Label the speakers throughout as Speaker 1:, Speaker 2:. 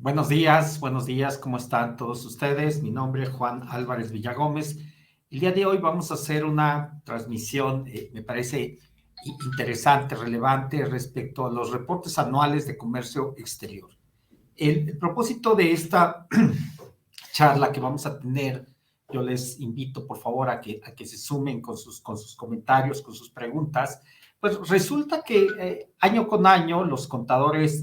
Speaker 1: Buenos días, ¿cómo están todos ustedes? Mi nombre es Juan Álvarez Villagómez. El día de hoy vamos a hacer una transmisión, me parece interesante, relevante respecto a los reportes anuales de comercio exterior. El propósito de esta charla que vamos a tener, yo les invito por favor a que se sumen con sus comentarios, con sus preguntas. Pues resulta que año con año los contadores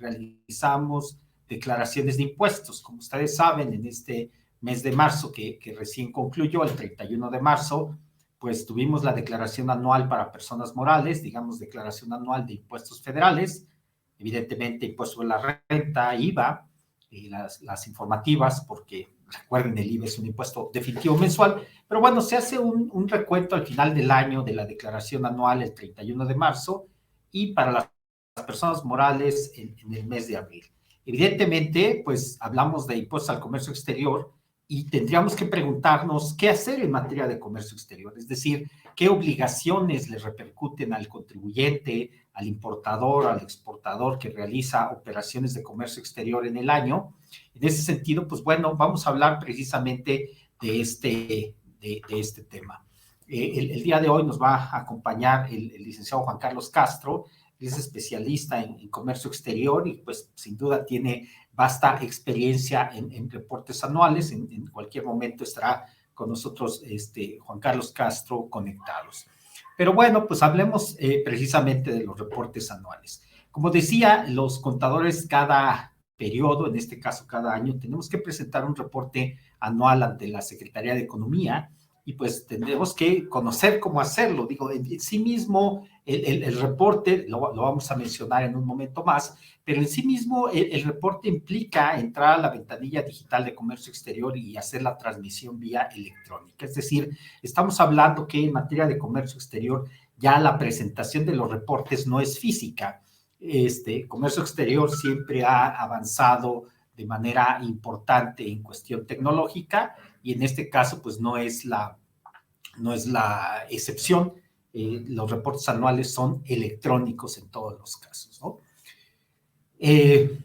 Speaker 1: realizamos declaraciones de impuestos. Como ustedes saben, en este mes de marzo que recién concluyó, el 31 de marzo, pues tuvimos la declaración anual para personas morales, digamos declaración anual de impuestos federales, evidentemente impuesto sobre la renta, IVA, y las informativas, porque recuerden, el IVA es un impuesto definitivo mensual, pero bueno, se hace un recuento al final del año de la declaración anual el 31 de marzo y para las personas morales en el mes de abril. Evidentemente, pues hablamos de impuestos al comercio exterior y tendríamos que preguntarnos qué hacer en materia de comercio exterior, es decir, qué obligaciones le repercuten al contribuyente, al importador, al exportador que realiza operaciones de comercio exterior en el año. En ese sentido, pues bueno, vamos a hablar precisamente de este tema. El día de hoy nos va a acompañar el licenciado Juan Carlos Castro. Es especialista en comercio exterior y pues sin duda tiene vasta experiencia en reportes anuales. En cualquier momento estará con nosotros Juan Carlos Castro conectados. Pero bueno, pues hablemos precisamente de los reportes anuales. Como decía, los contadores cada periodo, en este caso cada año, tenemos que presentar un reporte anual ante la Secretaría de Economía y pues tendremos que conocer cómo hacerlo. Digo, en sí mismo el reporte, lo vamos a mencionar en un momento más, pero en sí mismo el reporte implica entrar a la ventanilla digital de comercio exterior y hacer la transmisión vía electrónica. Es decir, estamos hablando que en materia de comercio exterior ya la presentación de los reportes no es física. Comercio exterior siempre ha avanzado de manera importante en cuestión tecnológica y en este caso pues no es la excepción. Los reportes anuales son electrónicos en todos los casos, ¿no? Me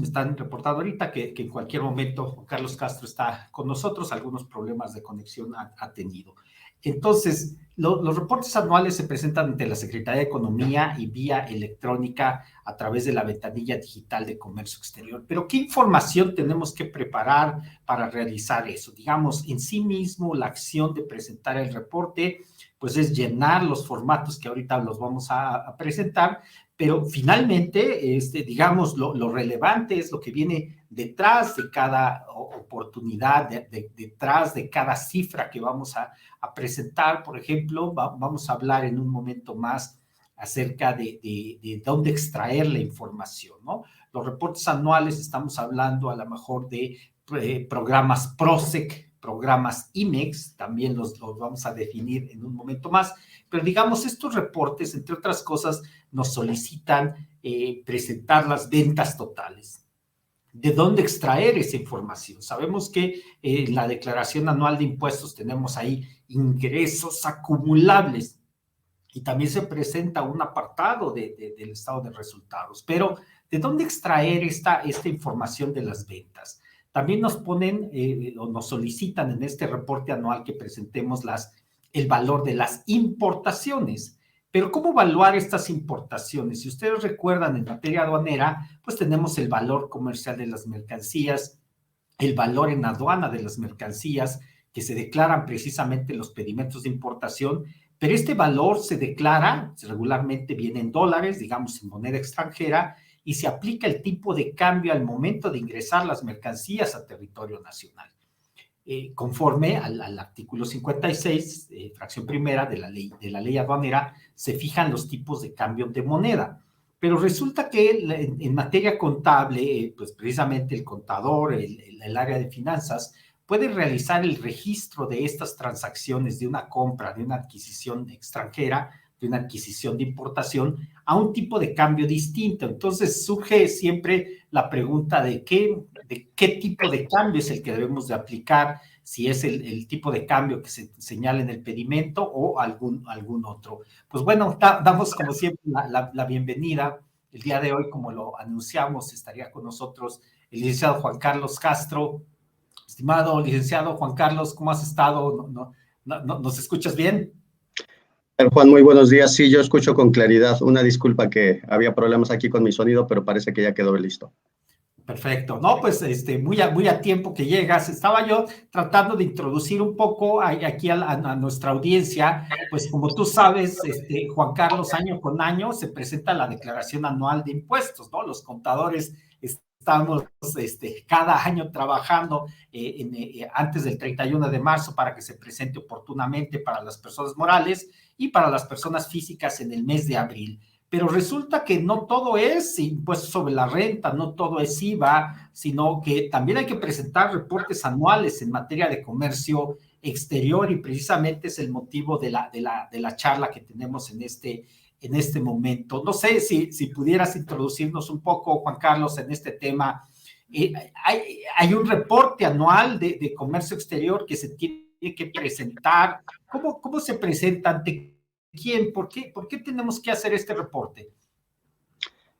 Speaker 1: están reportando ahorita que en cualquier momento Carlos Castro está con nosotros, algunos problemas de conexión ha tenido. Entonces, los reportes anuales se presentan ante la Secretaría de Economía y vía electrónica a través de la ventanilla digital de comercio exterior. Pero, ¿qué información tenemos que preparar para realizar eso? Digamos, en sí mismo, la acción de presentar el reporte, pues es llenar los formatos que ahorita los vamos a presentar, pero finalmente, digamos, lo relevante es lo que viene detrás de cada oportunidad, detrás de cada cifra que vamos a presentar. Por ejemplo, vamos a hablar en un momento más acerca de dónde extraer la información, ¿no? Los reportes anuales, estamos hablando a lo mejor de programas PROSEC, programas IMEX, también los vamos a definir en un momento más, pero digamos, estos reportes, entre otras cosas, nos solicitan presentar las ventas totales. ¿De dónde extraer esa información? Sabemos que en la declaración anual de impuestos tenemos ahí ingresos acumulables y también se presenta un apartado del estado de resultados, pero ¿de dónde extraer esta información de las ventas? También nos ponen o nos solicitan en este reporte anual que presentemos el valor de las importaciones. Pero ¿cómo evaluar estas importaciones? Si ustedes recuerdan, en materia aduanera, pues tenemos el valor comercial de las mercancías, el valor en aduana de las mercancías, que se declaran precisamente los pedimentos de importación, pero este valor se declara, regularmente viene en dólares, digamos en moneda extranjera, y se aplica el tipo de cambio al momento de ingresar las mercancías a territorio nacional. Conforme al artículo 56, fracción primera de la ley aduanera, se fijan los tipos de cambio de moneda. Pero resulta que en materia contable, pues precisamente el contador, el área de finanzas, puede realizar el registro de estas transacciones de una compra, de una adquisición extranjera, de una adquisición de importación, a un tipo de cambio distinto. Entonces surge siempre la pregunta de qué tipo de cambio es el que debemos de aplicar, si es el tipo de cambio que se señala en el pedimento o algún otro. Pues bueno, damos como siempre la bienvenida. El día de hoy, como lo anunciamos, estaría con nosotros el licenciado Juan Carlos Castro. Estimado licenciado Juan Carlos, ¿cómo has estado? ¿Nos escuchas bien?
Speaker 2: Juan, muy buenos días. Sí, yo escucho con claridad. Una disculpa que había problemas aquí con mi sonido, pero parece que ya quedó listo.
Speaker 1: Perfecto. No, pues muy a tiempo que llegas. Estaba yo tratando de introducir un poco aquí a nuestra audiencia. Pues como tú sabes, Juan Carlos, año con año se presenta la declaración anual de impuestos, ¿no? Los contadores estamos cada año trabajando antes del 31 de marzo para que se presente oportunamente para las personas morales y para las personas físicas en el mes de abril. Pero resulta que no todo es impuesto sobre la renta, no todo es IVA, sino que también hay que presentar reportes anuales en materia de comercio exterior y precisamente es el motivo de la charla que tenemos en este momento. No sé si pudieras introducirnos un poco, Juan Carlos, en este tema. Hay un reporte anual de comercio exterior que se tiene que presentar. ¿Cómo se presenta ante quién? ¿Por qué tenemos que hacer este reporte?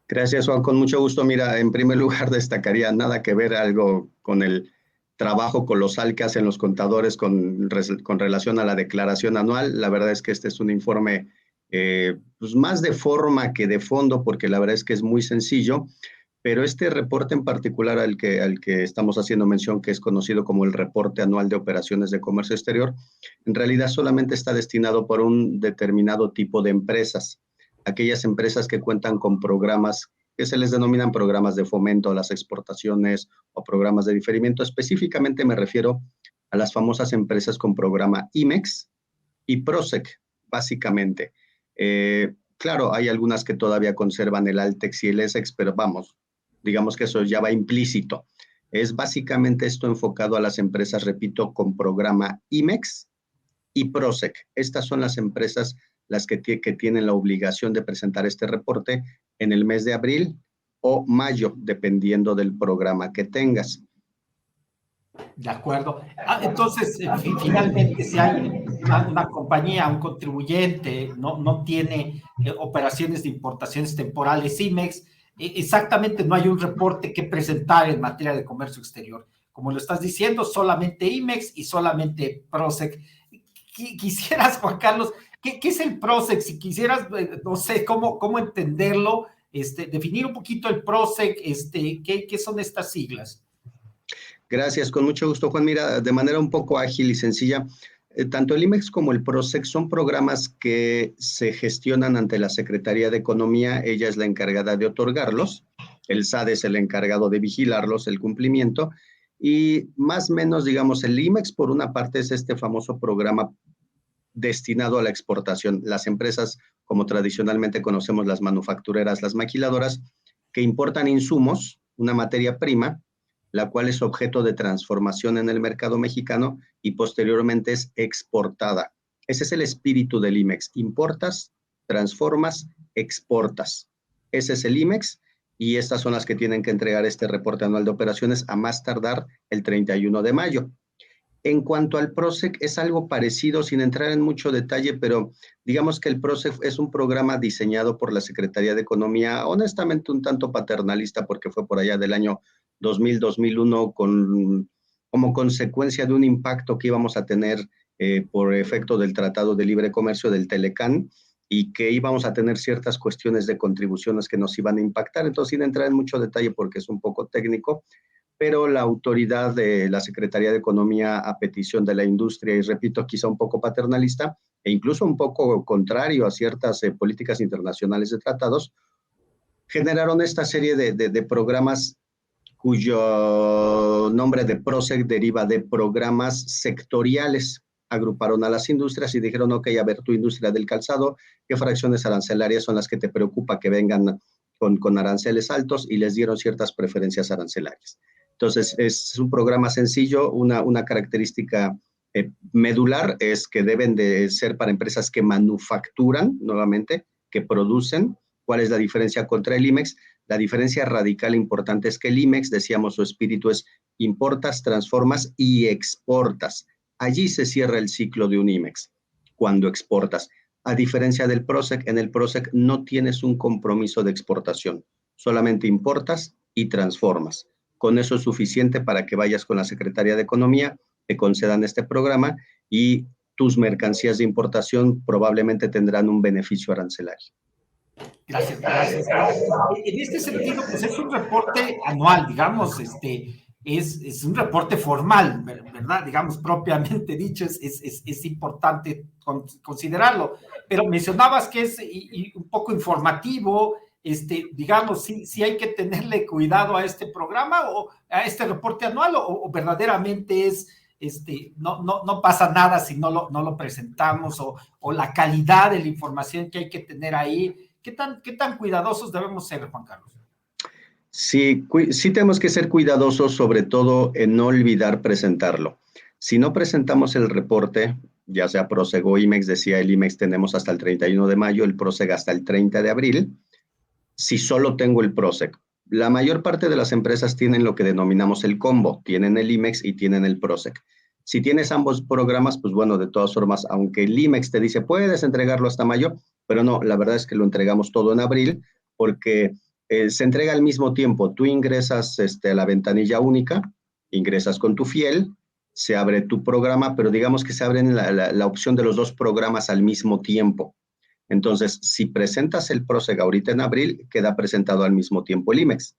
Speaker 2: Gracias, Juan. Con mucho gusto. Mira, en primer lugar destacaría nada que ver algo con el trabajo colosal que hacen los contadores con relación a la declaración anual. La verdad es que este es un informe pues más de forma que de fondo, porque la verdad es que es muy sencillo, pero este reporte en particular al que estamos haciendo mención, que es conocido como el reporte anual de operaciones de comercio exterior, en realidad solamente está destinado por un determinado tipo de empresas. Aquellas empresas que cuentan con programas que se les denominan programas de fomento a las exportaciones o programas de diferimiento. Específicamente me refiero a las famosas empresas con programa IMEX y PROSEC, básicamente. Claro, hay algunas que todavía conservan el ALTEX y el ESEX, pero vamos, digamos que eso ya va implícito. Es básicamente esto enfocado a las empresas, repito, con programa IMEX y PROSEC. Estas son las empresas las que tienen la obligación de presentar este reporte en el mes de abril o mayo, dependiendo del programa que tengas.
Speaker 1: De acuerdo. Entonces, finalmente, si hay una compañía, un contribuyente, no tiene operaciones de importaciones temporales IMEX, exactamente no hay un reporte que presentar en materia de comercio exterior. Como lo estás diciendo, solamente IMEX y solamente PROSEC. Quisieras, Juan Carlos, ¿qué es el PROSEC? Si quisieras, no sé cómo entenderlo, definir un poquito el PROSEC, ¿qué son estas siglas?
Speaker 2: Gracias, con mucho gusto, Juan. Mira, de manera un poco ágil y sencilla, tanto el IMEX como el PROSEC son programas que se gestionan ante la Secretaría de Economía. Ella es la encargada de otorgarlos. El SAD es el encargado de vigilarlos, el cumplimiento. Y más o menos, digamos, el IMEX, por una parte, es este famoso programa destinado a la exportación. Las empresas, como tradicionalmente conocemos, las manufactureras, las maquiladoras, que importan insumos, una materia prima, la cual es objeto de transformación en el mercado mexicano y posteriormente es exportada. Ese es el espíritu del IMEX. Importas, transformas, exportas. Ese es el IMEX y estas son las que tienen que entregar este reporte anual de operaciones a más tardar el 31 de mayo. En cuanto al PROSEC, es algo parecido, sin entrar en mucho detalle, pero digamos que el PROSEC es un programa diseñado por la Secretaría de Economía, honestamente un tanto paternalista, porque fue por allá del año 2000-2001 como consecuencia de un impacto que íbamos a tener por efecto del Tratado de Libre Comercio del Telecán y que íbamos a tener ciertas cuestiones de contribuciones que nos iban a impactar. Entonces, sin entrar en mucho detalle porque es un poco técnico, pero la autoridad de la Secretaría de Economía, a petición de la industria, y repito, quizá un poco paternalista e incluso un poco contrario a ciertas políticas internacionales de tratados, generaron esta serie de programas cuyo nombre de PROSEC deriva de programas sectoriales. Agruparon a las industrias y dijeron, ok, a ver, tu industria del calzado, ¿qué fracciones arancelarias son las que te preocupa que vengan con aranceles altos? Y les dieron ciertas preferencias arancelarias. Entonces, es un programa sencillo, una característica medular es que deben de ser para empresas que manufacturan, nuevamente, que producen. ¿Cuál es la diferencia contra el IMEX? La diferencia radical importante es que el IMEX, decíamos, su espíritu es importas, transformas y exportas. Allí se cierra el ciclo de un IMEX, cuando exportas. A diferencia del PROSEC, en el PROSEC no tienes un compromiso de exportación, solamente importas y transformas. Con eso es suficiente para que vayas con la Secretaría de Economía, te concedan este programa y tus mercancías de importación probablemente tendrán un beneficio arancelario.
Speaker 1: Gracias, gracias. En este sentido, pues es un reporte anual, digamos, es un reporte formal, ¿verdad? Digamos, propiamente dicho, es importante considerarlo. Pero mencionabas que es un poco informativo, digamos, sí hay que tenerle cuidado a este programa o a este reporte anual o verdaderamente no pasa nada si no lo presentamos o la calidad de la información que hay que tener ahí. ¿Qué tan cuidadosos debemos ser, Juan Carlos?
Speaker 2: Sí, sí tenemos que ser cuidadosos, sobre todo en no olvidar presentarlo. Si no presentamos el reporte, ya sea Proseg o IMEX, decía el IMEX tenemos hasta el 31 de mayo, el Proseg hasta el 30 de abril, si solo tengo el Proseg. La mayor parte de las empresas tienen lo que denominamos el combo, tienen el IMEX y tienen el Proseg. Si tienes ambos programas, pues bueno, de todas formas, aunque el IMEX te dice puedes entregarlo hasta mayo, pero no, la verdad es que lo entregamos todo en abril porque se entrega al mismo tiempo. Tú ingresas a la ventanilla única, ingresas con tu fiel, se abre tu programa, pero digamos que se abren la opción de los dos programas al mismo tiempo. Entonces, si presentas el Proseg ahorita en abril, queda presentado al mismo tiempo el IMEX.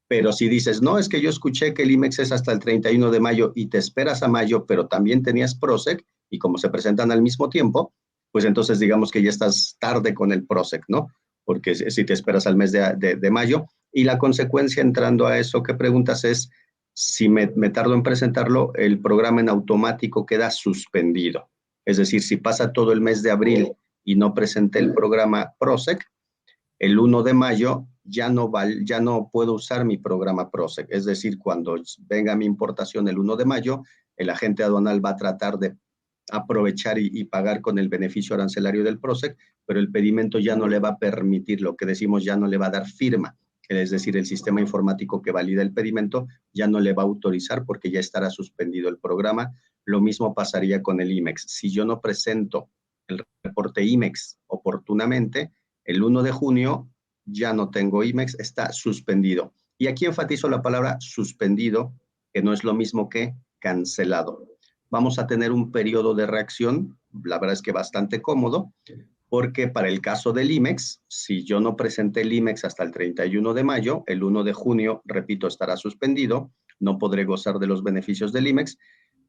Speaker 2: Pero si dices, no, es que yo escuché que el IMEX es hasta el 31 de mayo y te esperas a mayo, pero también tenías Proseg, y como se presentan al mismo tiempo, pues entonces digamos que ya estás tarde con el Proseg, ¿no? Porque si te esperas al mes de mayo, y la consecuencia entrando a eso que preguntas es, si me tardo en presentarlo, el programa en automático queda suspendido. Es decir, si pasa todo el mes de abril y no presenté el programa Proseg, el 1 de mayo ya no puedo usar mi programa Proseg. Es decir, cuando venga mi importación el 1 de mayo, el agente aduanal va a tratar de aprovechar y pagar con el beneficio arancelario del Proseg, pero el pedimento ya no le va a permitir, lo que decimos, ya no le va a dar firma. Es decir, el sistema informático que valida el pedimento ya no le va a autorizar porque ya estará suspendido el programa. Lo mismo pasaría con el IMEX. Si yo no presento el reporte IMEX oportunamente, el 1 de junio ya no tengo IMEX, está suspendido. Y aquí enfatizo la palabra suspendido, que no es lo mismo que cancelado. Vamos a tener un periodo de reacción, la verdad es que bastante cómodo, porque para el caso del IMEX, si yo no presenté el IMEX hasta el 31 de mayo, el 1 de junio, repito, estará suspendido, no podré gozar de los beneficios del IMEX,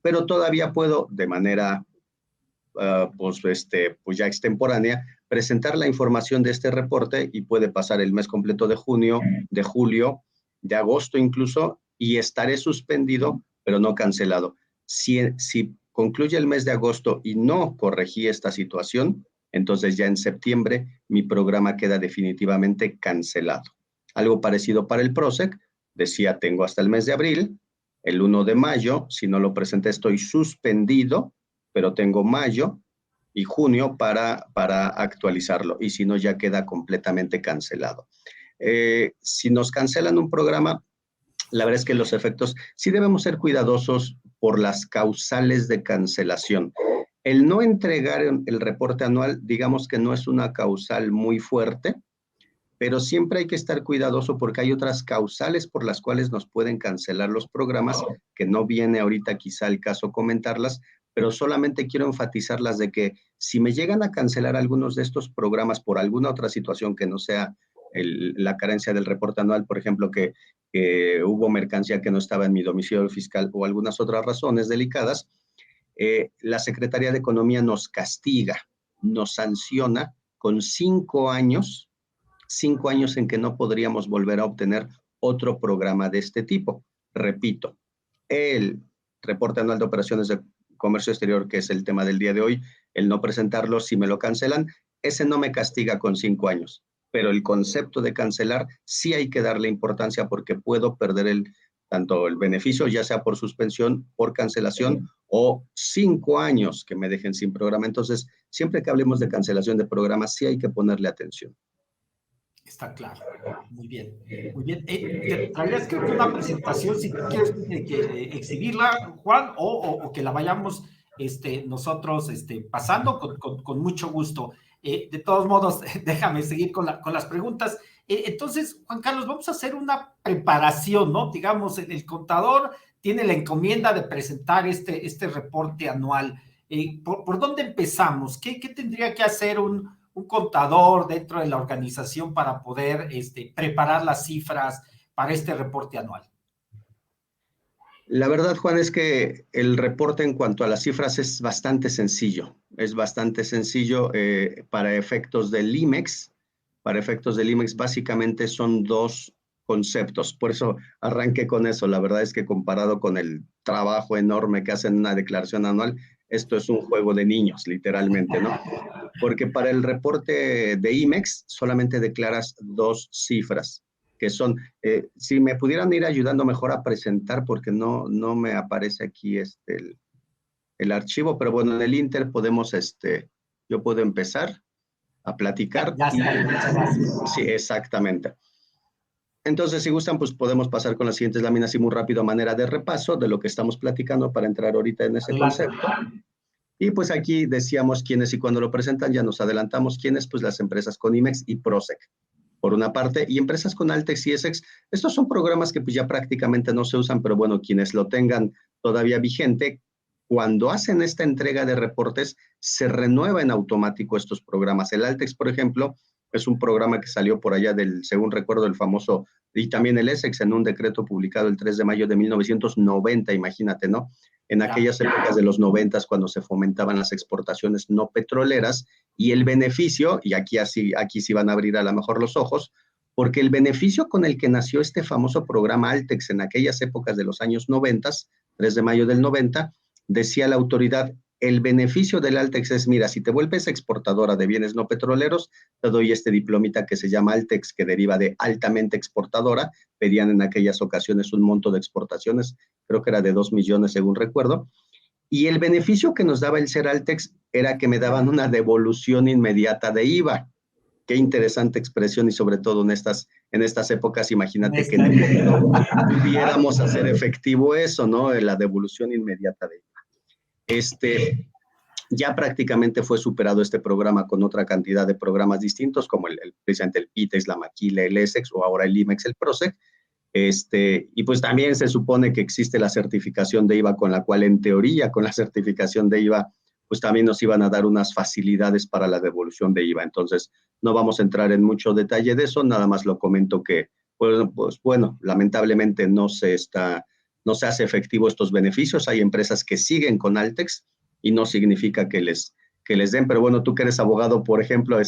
Speaker 2: pero todavía puedo, de manera pues ya extemporánea, presentar la información de este reporte y puede pasar el mes completo de junio, de julio, de agosto incluso, y estaré suspendido, pero no cancelado. Si concluye el mes de agosto y no corregí esta situación, entonces ya en septiembre mi programa queda definitivamente cancelado. Algo parecido para el Proseg, decía tengo hasta el mes de abril, el 1 de mayo, si no lo presenté estoy suspendido, pero tengo mayo y junio para actualizarlo, y si no ya queda completamente cancelado. Si nos cancelan un programa, la verdad es que los efectos, sí debemos ser cuidadosos por las causales de cancelación. El no entregar el reporte anual, digamos que no es una causal muy fuerte, pero siempre hay que estar cuidadoso porque hay otras causales por las cuales nos pueden cancelar los programas, que no viene ahorita quizá el caso comentarlas, pero solamente quiero enfatizarlas de que si me llegan a cancelar algunos de estos programas por alguna otra situación que no sea la carencia del reporte anual, por ejemplo, que hubo mercancía que no estaba en mi domicilio fiscal o algunas otras razones delicadas, la Secretaría de Economía nos castiga, nos sanciona con 5 años en que no podríamos volver a obtener otro programa de este tipo. Repito, el reporte anual de operaciones de comercio exterior, que es el tema del día de hoy, el no presentarlo si me lo cancelan, ese no me castiga con 5 años, pero el concepto de cancelar sí hay que darle importancia porque puedo perder tanto el beneficio, ya sea por suspensión, por cancelación o 5 años que me dejen sin programa. Entonces, siempre que hablemos de cancelación de programas, sí hay que ponerle atención.
Speaker 1: Está claro. Muy bien. Muy bien. Traías creo que una presentación, si tú quieres exhibirla, Juan, o que la vayamos nosotros pasando con mucho gusto. De todos modos, déjame seguir con las preguntas. Entonces, Juan Carlos, vamos a hacer una preparación, ¿no? Digamos, el contador tiene la encomienda de presentar este reporte anual. ¿Por dónde empezamos? ¿Qué tendría que hacer un contador dentro de la organización para poder preparar las cifras para este reporte anual?
Speaker 2: La verdad, Juan, es que el reporte en cuanto a las cifras es bastante sencillo. Es bastante sencillo para efectos del IMEX. Para efectos del IMEX, básicamente son dos conceptos. Por eso arranqué con eso. La verdad es que comparado con el trabajo enorme que hacen en una declaración anual, esto es un juego de niños, literalmente, ¿no? Porque para el reporte de IMEX solamente declaras dos cifras, que son, si me pudieran ir ayudando mejor a presentar, porque no me aparece aquí el archivo, pero bueno, en el Inter podemos, yo puedo empezar a platicar.
Speaker 1: Ya está, muchas gracias.
Speaker 2: Sí, exactamente. Entonces, si gustan, pues podemos pasar con las siguientes láminas y muy rápido a manera de repaso de lo que estamos platicando para entrar ahorita en ese
Speaker 1: Adelante.
Speaker 2: concepto. Y pues aquí decíamos quiénes y cuándo lo presentan, ya nos adelantamos quiénes, pues las empresas con IMEX y PROSEC, por una parte, y empresas con Altex y ESEX. Estos son programas que pues ya prácticamente no se usan, pero bueno, quienes lo tengan todavía vigente, cuando hacen esta entrega de reportes, se renueva en automático estos programas. El Altex, por ejemplo, es un programa que salió por allá del, según recuerdo, el famoso, y también el ESEX en un decreto publicado el 3 de mayo de 1990, imagínate, ¿no? En aquellas épocas de los 90, cuando se fomentaban las exportaciones no petroleras, y el beneficio, y aquí sí van a abrir a lo mejor los ojos, porque el beneficio con el que nació este famoso programa Altex en aquellas épocas de los años 90, 3 de mayo del 90, decía la autoridad, el beneficio del Altex es, mira, si te vuelves exportadora de bienes no petroleros, te doy este diplomita que se llama Altex, que deriva de altamente exportadora. Pedían en aquellas ocasiones un monto de exportaciones, creo que era de 2 millones según recuerdo, y el beneficio que nos daba el ser Altex era que me daban una devolución inmediata de IVA. Qué interesante expresión, y sobre todo en estas épocas, imagínate que no pudiéramos hacer efectivo eso, ¿no? La devolución inmediata de IVA. Ya prácticamente fue superado este programa con otra cantidad de programas distintos, como precisamente el PITEX, la Maquila, el ESEX, o ahora el IMEX, el PROSEC. Y pues también se supone que existe la certificación de IVA, con la cual en teoría con la certificación de IVA pues también nos iban a dar unas facilidades para la devolución de IVA. Entonces no vamos a entrar en mucho detalle de eso, nada más lo comento que pues bueno, lamentablemente no se hace efectivo estos beneficios. Hay empresas que siguen con Altex y no significa que les den, pero bueno, tú que eres abogado, por ejemplo,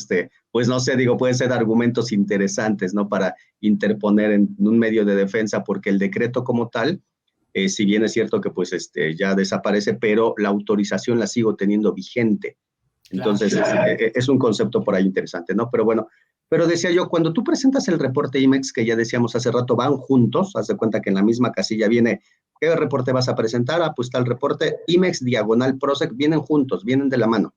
Speaker 2: pues no sé, digo, pueden ser argumentos interesantes, ¿no? Para interponer en un medio de defensa, porque el decreto como tal, si bien es cierto que pues ya desaparece, pero la autorización la sigo teniendo vigente. Entonces, claro, es un concepto por ahí interesante, ¿no? Pero bueno, pero decía yo, cuando tú presentas el reporte IMEX, que ya decíamos hace rato, van juntos, haz de cuenta que en la misma casilla viene, ¿qué reporte vas a presentar? Ah, pues está el reporte IMEX diagonal PROSEC, vienen juntos, vienen de la mano.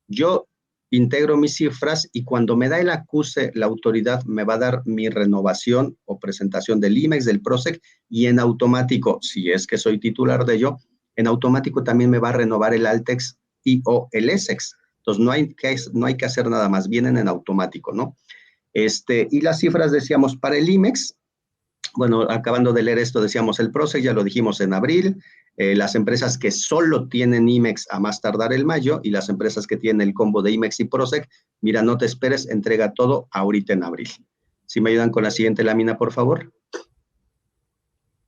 Speaker 2: Yo integro mis cifras y cuando me da el acuse, la autoridad me va a dar mi renovación o presentación del IMEX, del PROSEC, y en automático, si es que soy titular de ello, en automático también me va a renovar el Altex y o el ESEX. Entonces no hay que hacer nada más, vienen en automático, ¿no? Y las cifras decíamos para el IMEX, bueno, acabando de leer esto, decíamos el PROSEC, ya lo dijimos en abril, las empresas que solo tienen IMEX a más tardar el mayo, y las empresas que tienen el combo de IMEX y PROSEC, mira, no te esperes, entrega todo ahorita en abril. Si me ayudan con la siguiente lámina, por favor.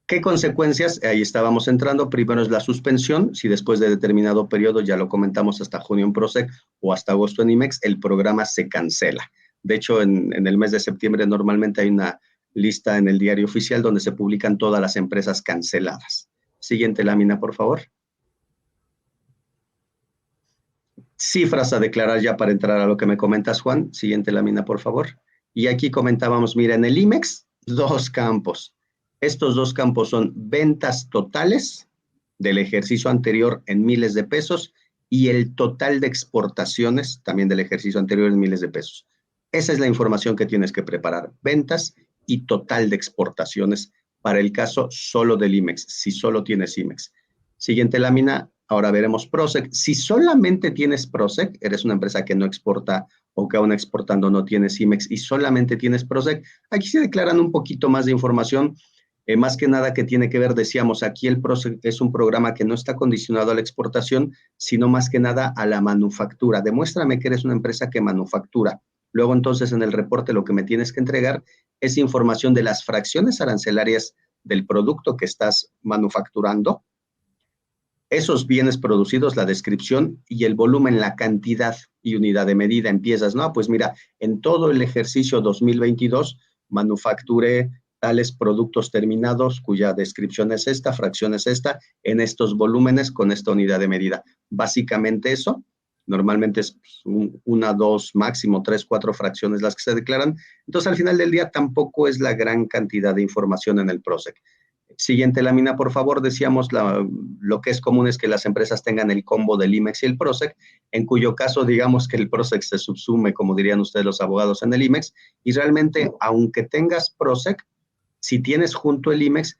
Speaker 2: ¿Qué consecuencias? Ahí estábamos entrando. Primero es la suspensión. Si después de determinado periodo, ya lo comentamos, hasta junio en PROSEC o hasta agosto en IMEX, el programa se cancela. De hecho, en el mes de septiembre normalmente hay una lista en el diario oficial donde se publican todas las empresas canceladas. Siguiente lámina, por favor. Cifras a declarar ya para entrar a lo que me comentas, Juan. Siguiente lámina, por favor. Y aquí comentábamos, mira, en el IMEX, dos campos. Estos dos campos son ventas totales del ejercicio anterior en miles de pesos y el total de exportaciones también del ejercicio anterior en miles de pesos. Esa es la información que tienes que preparar. Ventas y total de exportaciones para el caso solo del IMEX, si solo tienes IMEX. Siguiente lámina, Ahora veremos PROSEC. Si solamente tienes PROSEC, eres una empresa que no exporta o que aún exportando no tienes IMEX y solamente tienes PROSEC, aquí se declaran un poquito más de información, más que nada que tiene que ver, decíamos, aquí el PROSEC es un programa que no está condicionado a la exportación, sino más que nada a la manufactura. Demuéstrame que eres una empresa que manufactura. Luego, entonces, en el reporte lo que me tienes que entregar es información de las fracciones arancelarias del producto que estás manufacturando, esos bienes producidos, la descripción y el volumen, la cantidad y unidad de medida. Empiezas, no, pues mira, en todo el ejercicio 2022 manufacturé tales productos terminados cuya descripción es esta, fracción es esta, en estos volúmenes con esta unidad de medida. Básicamente eso, normalmente es una, dos, máximo tres, cuatro fracciones las que se declaran. Entonces, al final del día tampoco es la gran cantidad de información en el PROSEC. Siguiente lámina, por favor. Decíamos, lo que es común es que las empresas tengan el combo del IMEX y el PROSEC, en cuyo caso, digamos que el PROSEC se subsume, como dirían ustedes los abogados, en el IMEX, y realmente, aunque tengas PROSEC, si tienes junto el IMEX,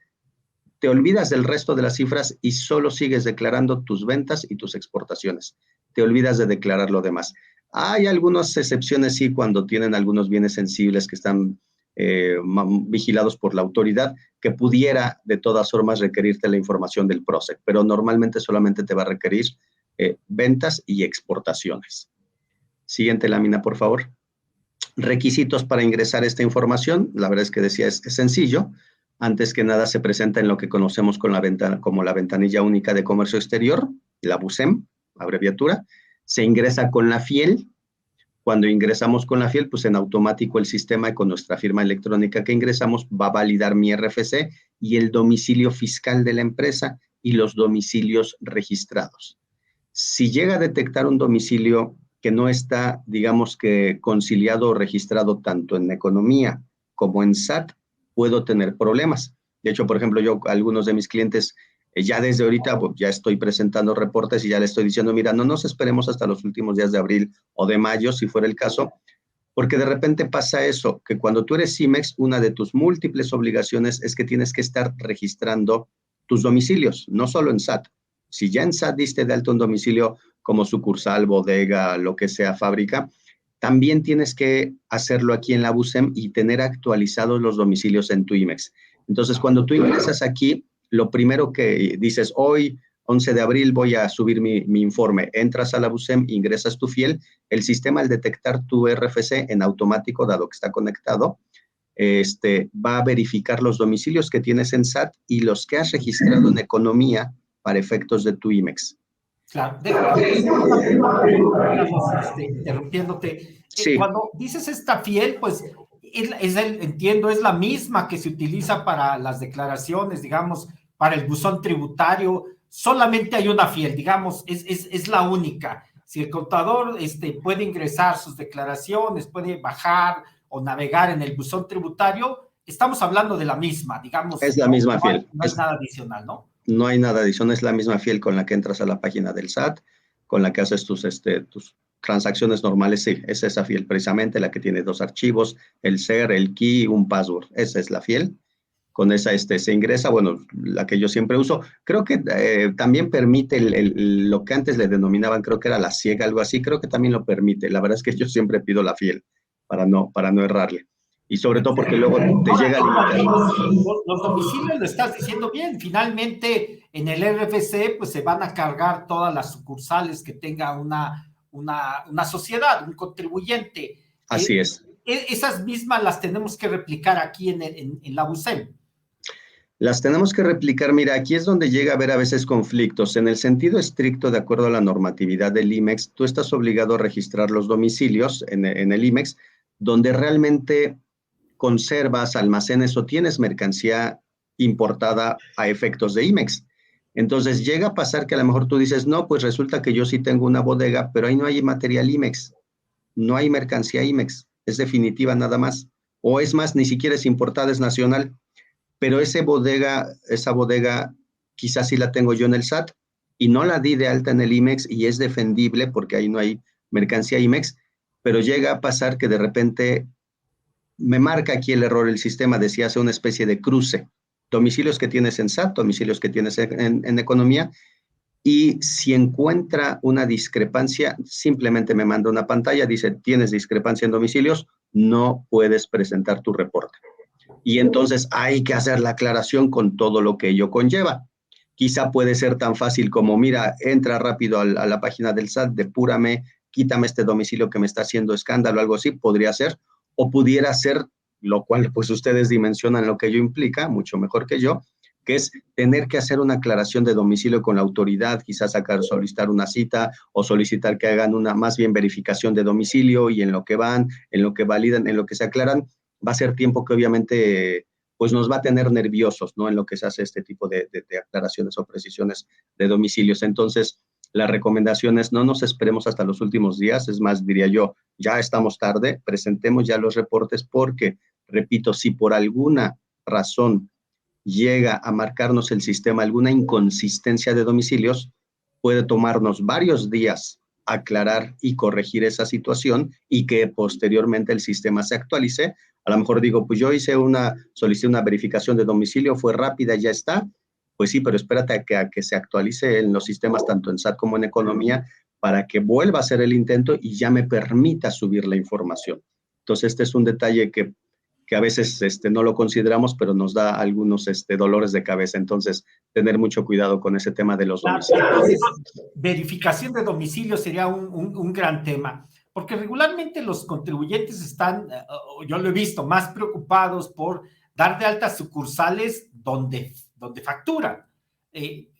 Speaker 2: te olvidas del resto de las cifras y solo sigues declarando tus ventas y tus exportaciones. Te olvidas de declarar lo demás. Hay algunas excepciones, sí, cuando tienen algunos bienes sensibles que están vigilados por la autoridad, que pudiera de todas formas requerirte la información del PROSEC, pero normalmente solamente te va a requerir ventas y exportaciones. Siguiente lámina, por favor. Requisitos para ingresar esta información, la verdad es que decía, es sencillo. Antes que nada se presenta en lo que conocemos con la ventana, como la ventanilla única de comercio exterior, la VUSEM, abreviatura. Se ingresa con la FIEL. Cuando ingresamos con la FIEL, pues en automático el sistema con nuestra firma electrónica que ingresamos va a validar mi RFC y el domicilio fiscal de la empresa y los domicilios registrados. Si llega a detectar un domicilio que no está, digamos que conciliado o registrado tanto en economía como en SAT, puedo tener problemas. De hecho, por ejemplo, yo a algunos de mis clientes ya desde ahorita pues, ya estoy presentando reportes y ya le estoy diciendo, mira, no nos esperemos hasta los últimos días de abril o de mayo, si fuera el caso, porque de repente pasa eso, que cuando tú eres CIMEX, una de tus múltiples obligaciones es que tienes que estar registrando tus domicilios, no solo en SAT. Si ya en SAT diste de alto un domicilio como sucursal, bodega, lo que sea, fábrica, también tienes que hacerlo aquí en la VUSEM y tener actualizados los domicilios en tu IMEX. Entonces, cuando tú ingresas aquí, lo primero que dices, hoy, 11 de abril, voy a subir mi informe. Entras a la VUSEM, ingresas tu FIEL, el sistema al detectar tu RFC en automático, dado que está conectado, va a verificar los domicilios que tienes en SAT y los que has registrado en economía para efectos de tu IMEX.
Speaker 1: Claro, déjame hacer una pregunta, interrumpiéndote.
Speaker 2: Sí.
Speaker 1: Cuando dices esta FIEL, pues entiendo, es la misma que se utiliza para las declaraciones, digamos, para el buzón tributario. Solamente hay una FIEL, digamos, es la única. Si el contador puede ingresar sus declaraciones, puede bajar o navegar en el buzón tributario, estamos hablando de la misma, digamos.
Speaker 2: Es la misma FIEL.
Speaker 1: No es nada adicional, ¿no?
Speaker 2: No hay nada adicional, es la misma FIEL con la que entras a la página del SAT, con la que haces tus transacciones normales, sí, es esa FIEL, precisamente la que tiene dos archivos, el SER, el KEY, un password, esa es la FIEL. Con esa se ingresa, bueno, la que yo siempre uso. Creo que también permite lo que antes le denominaban, creo que era la ciega, algo así, creo que también lo permite. La verdad es que yo siempre pido la FIEL para no errarle. Y sobre todo porque luego te llega a limitar.
Speaker 1: Los domicilios lo estás diciendo bien. Finalmente, en el RFC, pues se van a cargar todas las sucursales que tenga una sociedad, un contribuyente.
Speaker 2: Así es.
Speaker 1: Esas mismas las tenemos que replicar aquí en la VUSEM.
Speaker 2: Las tenemos que replicar. Mira, aquí es donde llega a haber a veces conflictos. En el sentido estricto, de acuerdo a la normatividad del IMEX, tú estás obligado a registrar los domicilios en el IMEX, donde realmente conservas, almacenes o tienes mercancía importada a efectos de IMEX. Entonces llega a pasar que a lo mejor tú dices, no, pues resulta que yo sí tengo una bodega, pero ahí no hay material IMEX, no hay mercancía IMEX, es definitiva nada más. O es más, ni siquiera es importada, es nacional. Pero esa bodega quizás sí la tengo yo en el SAT y no la di de alta en el IMEX y es defendible porque ahí no hay mercancía IMEX, pero llega a pasar que de repente me marca aquí el error, el sistema decía hace una especie de cruce, domicilios que tienes en SAT, domicilios que tienes en economía, y si encuentra una discrepancia, simplemente me manda una pantalla, dice, tienes discrepancia en domicilios, no puedes presentar tu reporte. Y entonces hay que hacer la aclaración con todo lo que ello conlleva. Quizá puede ser tan fácil como, mira, entra rápido a la página del SAT, depúrame, quítame este domicilio que me está haciendo escándalo, algo así, podría ser, o pudiera ser, lo cual pues ustedes dimensionan lo que ello implica, mucho mejor que yo, que es tener que hacer una aclaración de domicilio con la autoridad, quizás solicitar una cita o solicitar que hagan una más bien verificación de domicilio y en lo que van, en lo que validan, en lo que se aclaran, va a ser tiempo que obviamente pues nos va a tener nerviosos, ¿no? En lo que se hace este tipo de aclaraciones o precisiones de domicilios. Entonces, la recomendación es no nos esperemos hasta los últimos días, es más, diría yo, ya estamos tarde, presentemos ya los reportes porque, repito, si por alguna razón llega a marcarnos el sistema alguna inconsistencia de domicilios, puede tomarnos varios días aclarar y corregir esa situación y que posteriormente el sistema se actualice. A lo mejor digo, pues yo solicité una verificación de domicilio, fue rápida, ya está. Pues sí, pero espérate a que se actualice en los sistemas, tanto en SAT como en economía, para que vuelva a hacer el intento y ya me permita subir la información. Entonces, este es un detalle que a veces no lo consideramos, pero nos da algunos dolores de cabeza. Entonces, tener mucho cuidado con ese tema de los domicilios.
Speaker 1: Entonces, verificación de domicilio sería un gran tema, porque regularmente los contribuyentes están, yo lo he visto, más preocupados por dar de alta sucursales donde facturan.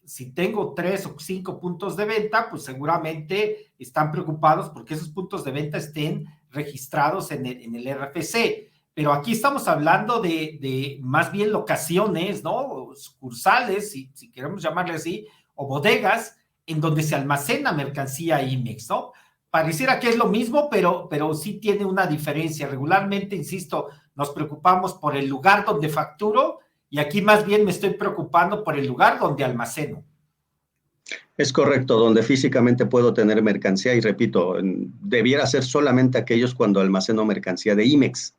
Speaker 1: Si tengo 3 o 5 puntos de venta, pues seguramente están preocupados porque esos puntos de venta estén registrados en el RFC. Pero aquí estamos hablando de más bien locaciones, ¿no? Sucursales, si queremos llamarle así, o bodegas en donde se almacena mercancía IMEX, ¿no? Pareciera que es lo mismo, pero sí tiene una diferencia. Regularmente, insisto, nos preocupamos por el lugar donde facturo y aquí más bien me estoy preocupando por el lugar donde almaceno.
Speaker 2: Es correcto, donde físicamente puedo tener mercancía y repito, debiera ser solamente aquellos cuando almaceno mercancía de IMEX.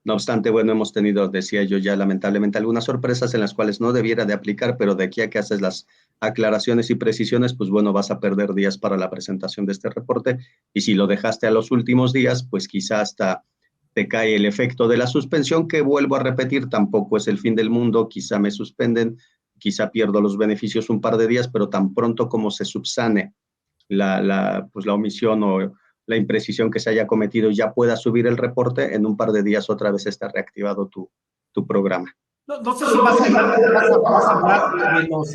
Speaker 2: No obstante, bueno, hemos tenido, decía yo ya lamentablemente, algunas sorpresas en las cuales no debiera de aplicar, pero de aquí a que haces las aclaraciones y precisiones, pues bueno, vas a perder días para la presentación de este reporte y si lo dejaste a los últimos días, pues quizá hasta te cae el efecto de la suspensión, que vuelvo a repetir, tampoco es el fin del mundo, quizá me suspenden, quizá pierdo los beneficios un par de días, pero tan pronto como se subsane pues la omisión o la imprecisión que se haya cometido, ya pueda subir el reporte, en un par de días otra vez está reactivado tu programa.
Speaker 1: No sé si más adelante vas a hablar de los,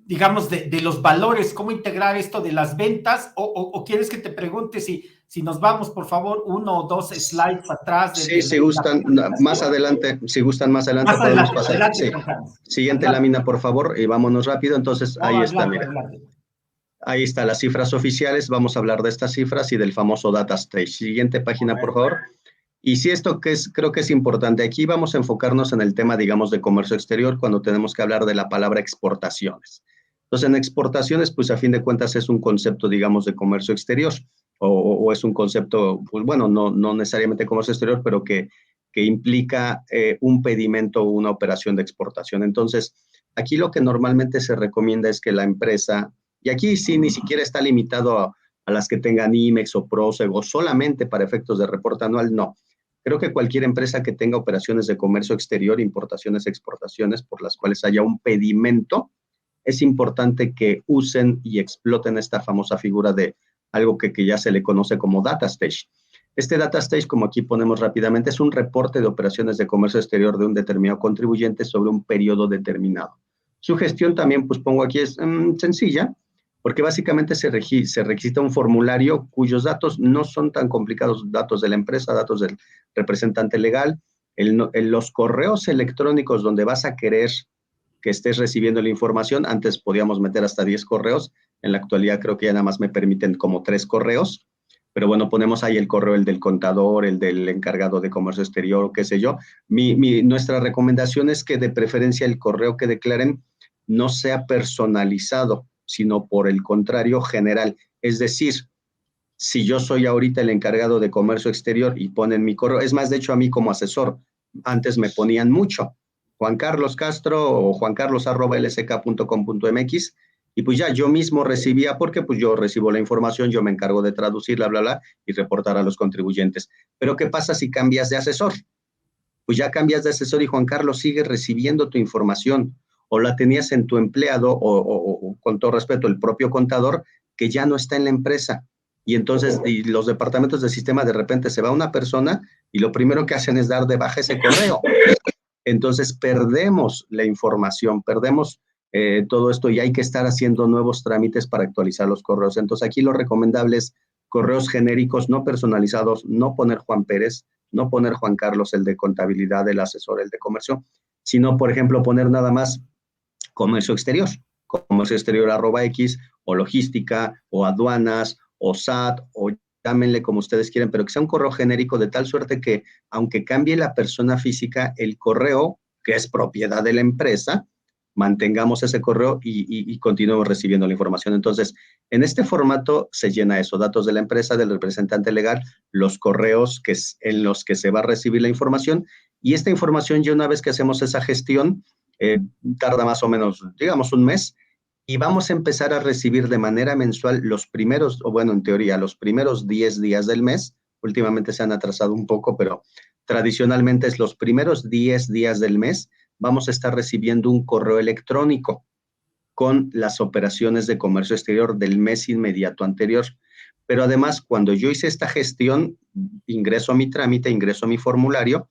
Speaker 1: digamos, de los valores, cómo integrar esto de las ventas, o quieres que te pregunte si nos vamos, por favor, 1 o 2 slides atrás.
Speaker 2: Sí, si gustan, más adelante, podemos pasar.
Speaker 1: Adelante,
Speaker 2: Sí. Siguiente adelante. Lámina, por favor, y vámonos rápido. Entonces, ahí está, mira. Adelante. Ahí está, las cifras oficiales. Vamos a hablar de estas cifras y del famoso data stage. Siguiente página, por favor. Y si esto creo que es importante, aquí vamos a enfocarnos en el tema, digamos, de comercio exterior cuando tenemos que hablar de la palabra exportaciones. Entonces, en exportaciones, pues a fin de cuentas es un concepto, digamos, de comercio exterior o es un concepto, pues bueno, no necesariamente comercio exterior, pero que implica un pedimento o una operación de exportación. Entonces, aquí lo que normalmente se recomienda es que la empresa, y aquí sí ni siquiera está limitado a las que tengan IMEX o PROSEG o solamente para efectos de reporte anual, no. Creo que cualquier empresa que tenga operaciones de comercio exterior, importaciones, exportaciones, por las cuales haya un pedimento, es importante que usen y exploten esta famosa figura de algo que ya se le conoce como data stage. Este data stage, como aquí ponemos rápidamente, es un reporte de operaciones de comercio exterior de un determinado contribuyente sobre un periodo determinado. Su gestión también, pues pongo aquí, es sencilla, porque básicamente se requisita un formulario cuyos datos no son tan complicados, datos de la empresa, datos del representante legal, los correos electrónicos donde vas a querer que estés recibiendo la información. Antes podíamos meter hasta 10 correos, en la actualidad creo que ya nada más me permiten como 3 correos, pero bueno, ponemos ahí el correo, el del contador, el del encargado de comercio exterior, o qué sé yo. Nuestra recomendación es que de preferencia el correo que declaren no sea personalizado, sino por el contrario, general. Es decir, si yo soy ahorita el encargado de comercio exterior y ponen mi correo, es más, de hecho a mí como asesor, antes me ponían mucho, Juan Carlos Castro o juancarlos@lsk.com.mx, Y pues ya yo mismo recibía, porque pues yo recibo la información, yo me encargo de traducirla, bla, bla, y reportar a los contribuyentes. Pero ¿qué pasa si cambias de asesor? Pues ya cambias de asesor y Juan Carlos sigue recibiendo tu información, o la tenías en tu empleado, o con todo respeto, el propio contador, que ya no está en la empresa. Y entonces y los departamentos de sistema de repente se va una persona y lo primero que hacen es dar de baja ese correo. Entonces perdemos la información, perdemos todo esto y hay que estar haciendo nuevos trámites para actualizar los correos. Entonces aquí lo recomendable es correos genéricos, no personalizados, no poner Juan Pérez, no poner Juan Carlos, el de contabilidad, el asesor, el de comercio, sino, por ejemplo, poner nada más comercio exterior @X, o logística, o aduanas, o SAT, o llámenle como ustedes quieren, pero que sea un correo genérico de tal suerte que, aunque cambie la persona física, el correo, que es propiedad de la empresa, mantengamos ese correo y continuemos recibiendo la información. Entonces, en este formato se llena eso, datos de la empresa, del representante legal, los correos en los que se va a recibir la información, y esta información ya una vez que hacemos esa gestión, tarda más o menos, digamos, un mes, y vamos a empezar a recibir de manera mensual los primeros, o bueno, en teoría, los primeros 10 días del mes. Últimamente se han atrasado un poco, pero tradicionalmente es los primeros 10 días del mes, vamos a estar recibiendo un correo electrónico con las operaciones de comercio exterior del mes inmediato anterior. Pero además, cuando yo hice esta gestión, ingreso a mi trámite, ingreso a mi formulario,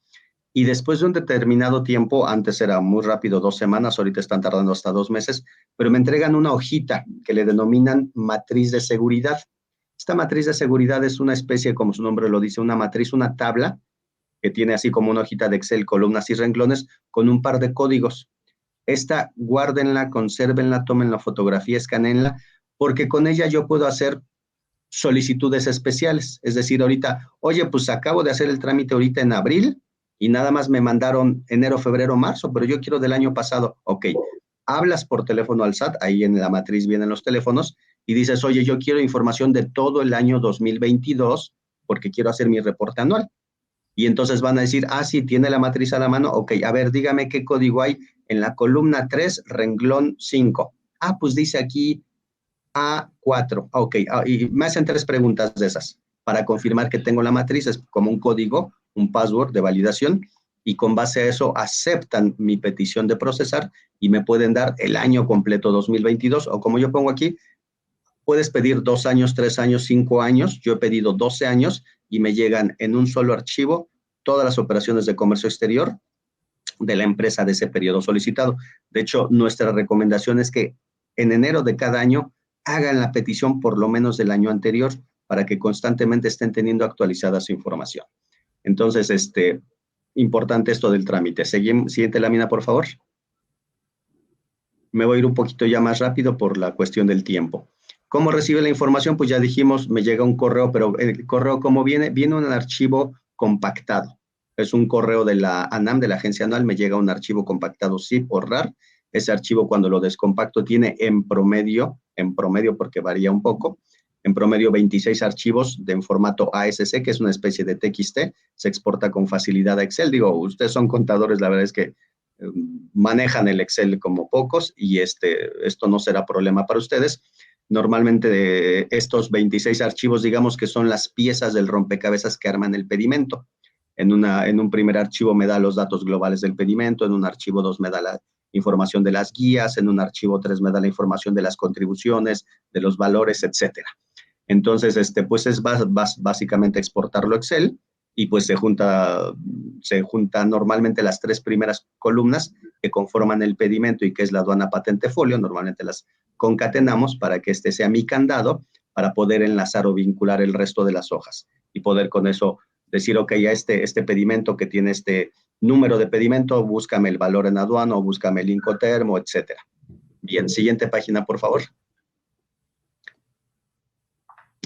Speaker 2: y después de un determinado tiempo, antes era muy rápido, 2 semanas, ahorita están tardando hasta 2 meses, pero me entregan una hojita que le denominan matriz de seguridad. Esta matriz de seguridad es una especie, como su nombre lo dice, una matriz, una tabla que tiene así como una hojita de Excel, columnas y renglones, con un par de códigos. Esta, guárdenla, consérvenla, tomen la fotografía, escanenla, porque con ella yo puedo hacer solicitudes especiales. Es decir, ahorita, oye, pues acabo de hacer el trámite ahorita en abril y nada más me mandaron enero, febrero, marzo, pero yo quiero del año pasado. Ok, hablas por teléfono al SAT, ahí en la matriz vienen los teléfonos, y dices, oye, yo quiero información de todo el año 2022 porque quiero hacer mi reporte anual. Y entonces van a decir, ah, sí, tiene la matriz a la mano. Ok, a ver, dígame qué código hay en la columna 3, renglón 5. Ah, pues dice aquí A4. Ok, y me hacen 3 preguntas de esas para confirmar que tengo la matriz. Es como un código, un password de validación, y con base a eso aceptan mi petición de procesar y me pueden dar el año completo 2022, o como yo pongo aquí, puedes pedir 2 años, 3 años, 5 años. Yo he pedido 12 años y me llegan en un solo archivo todas las operaciones de comercio exterior de la empresa de ese periodo solicitado. De hecho, nuestra recomendación es que en enero de cada año hagan la petición por lo menos del año anterior para que constantemente estén teniendo actualizada su información. Entonces, importante esto del trámite. Siguiente lámina, por favor. Me voy a ir un poquito ya más rápido por la cuestión del tiempo. ¿Cómo recibe la información? Pues ya dijimos, me llega un correo, pero el correo, ¿cómo viene? Viene un archivo compactado. Es un correo de la ANAM, de la Agencia Anual, me llega un archivo compactado zip o RAR. Ese archivo, cuando lo descompacto, tiene en promedio porque varía un poco, en promedio 26 archivos en formato ASC, que es una especie de TXT, se exporta con facilidad a Excel. Digo, ustedes son contadores, la verdad es que manejan el Excel como pocos, y esto no será problema para ustedes. Normalmente estos 26 archivos, digamos que son las piezas del rompecabezas que arman el pedimento. En un primer archivo me da los datos globales del pedimento, en un archivo 2 me da la información de las guías, en un archivo 3 me da la información de las contribuciones, de los valores, etcétera. Entonces, pues es básicamente exportarlo a Excel, y pues se juntan normalmente las 3 primeras columnas que conforman el pedimento y que es la aduana, patente, folio. Normalmente las concatenamos para que este sea mi candado para poder enlazar o vincular el resto de las hojas y poder con eso decir, ok, ya este pedimento que tiene este número de pedimento, búscame el valor en aduana o búscame el Incoterm, etcétera. Bien, siguiente página, por favor.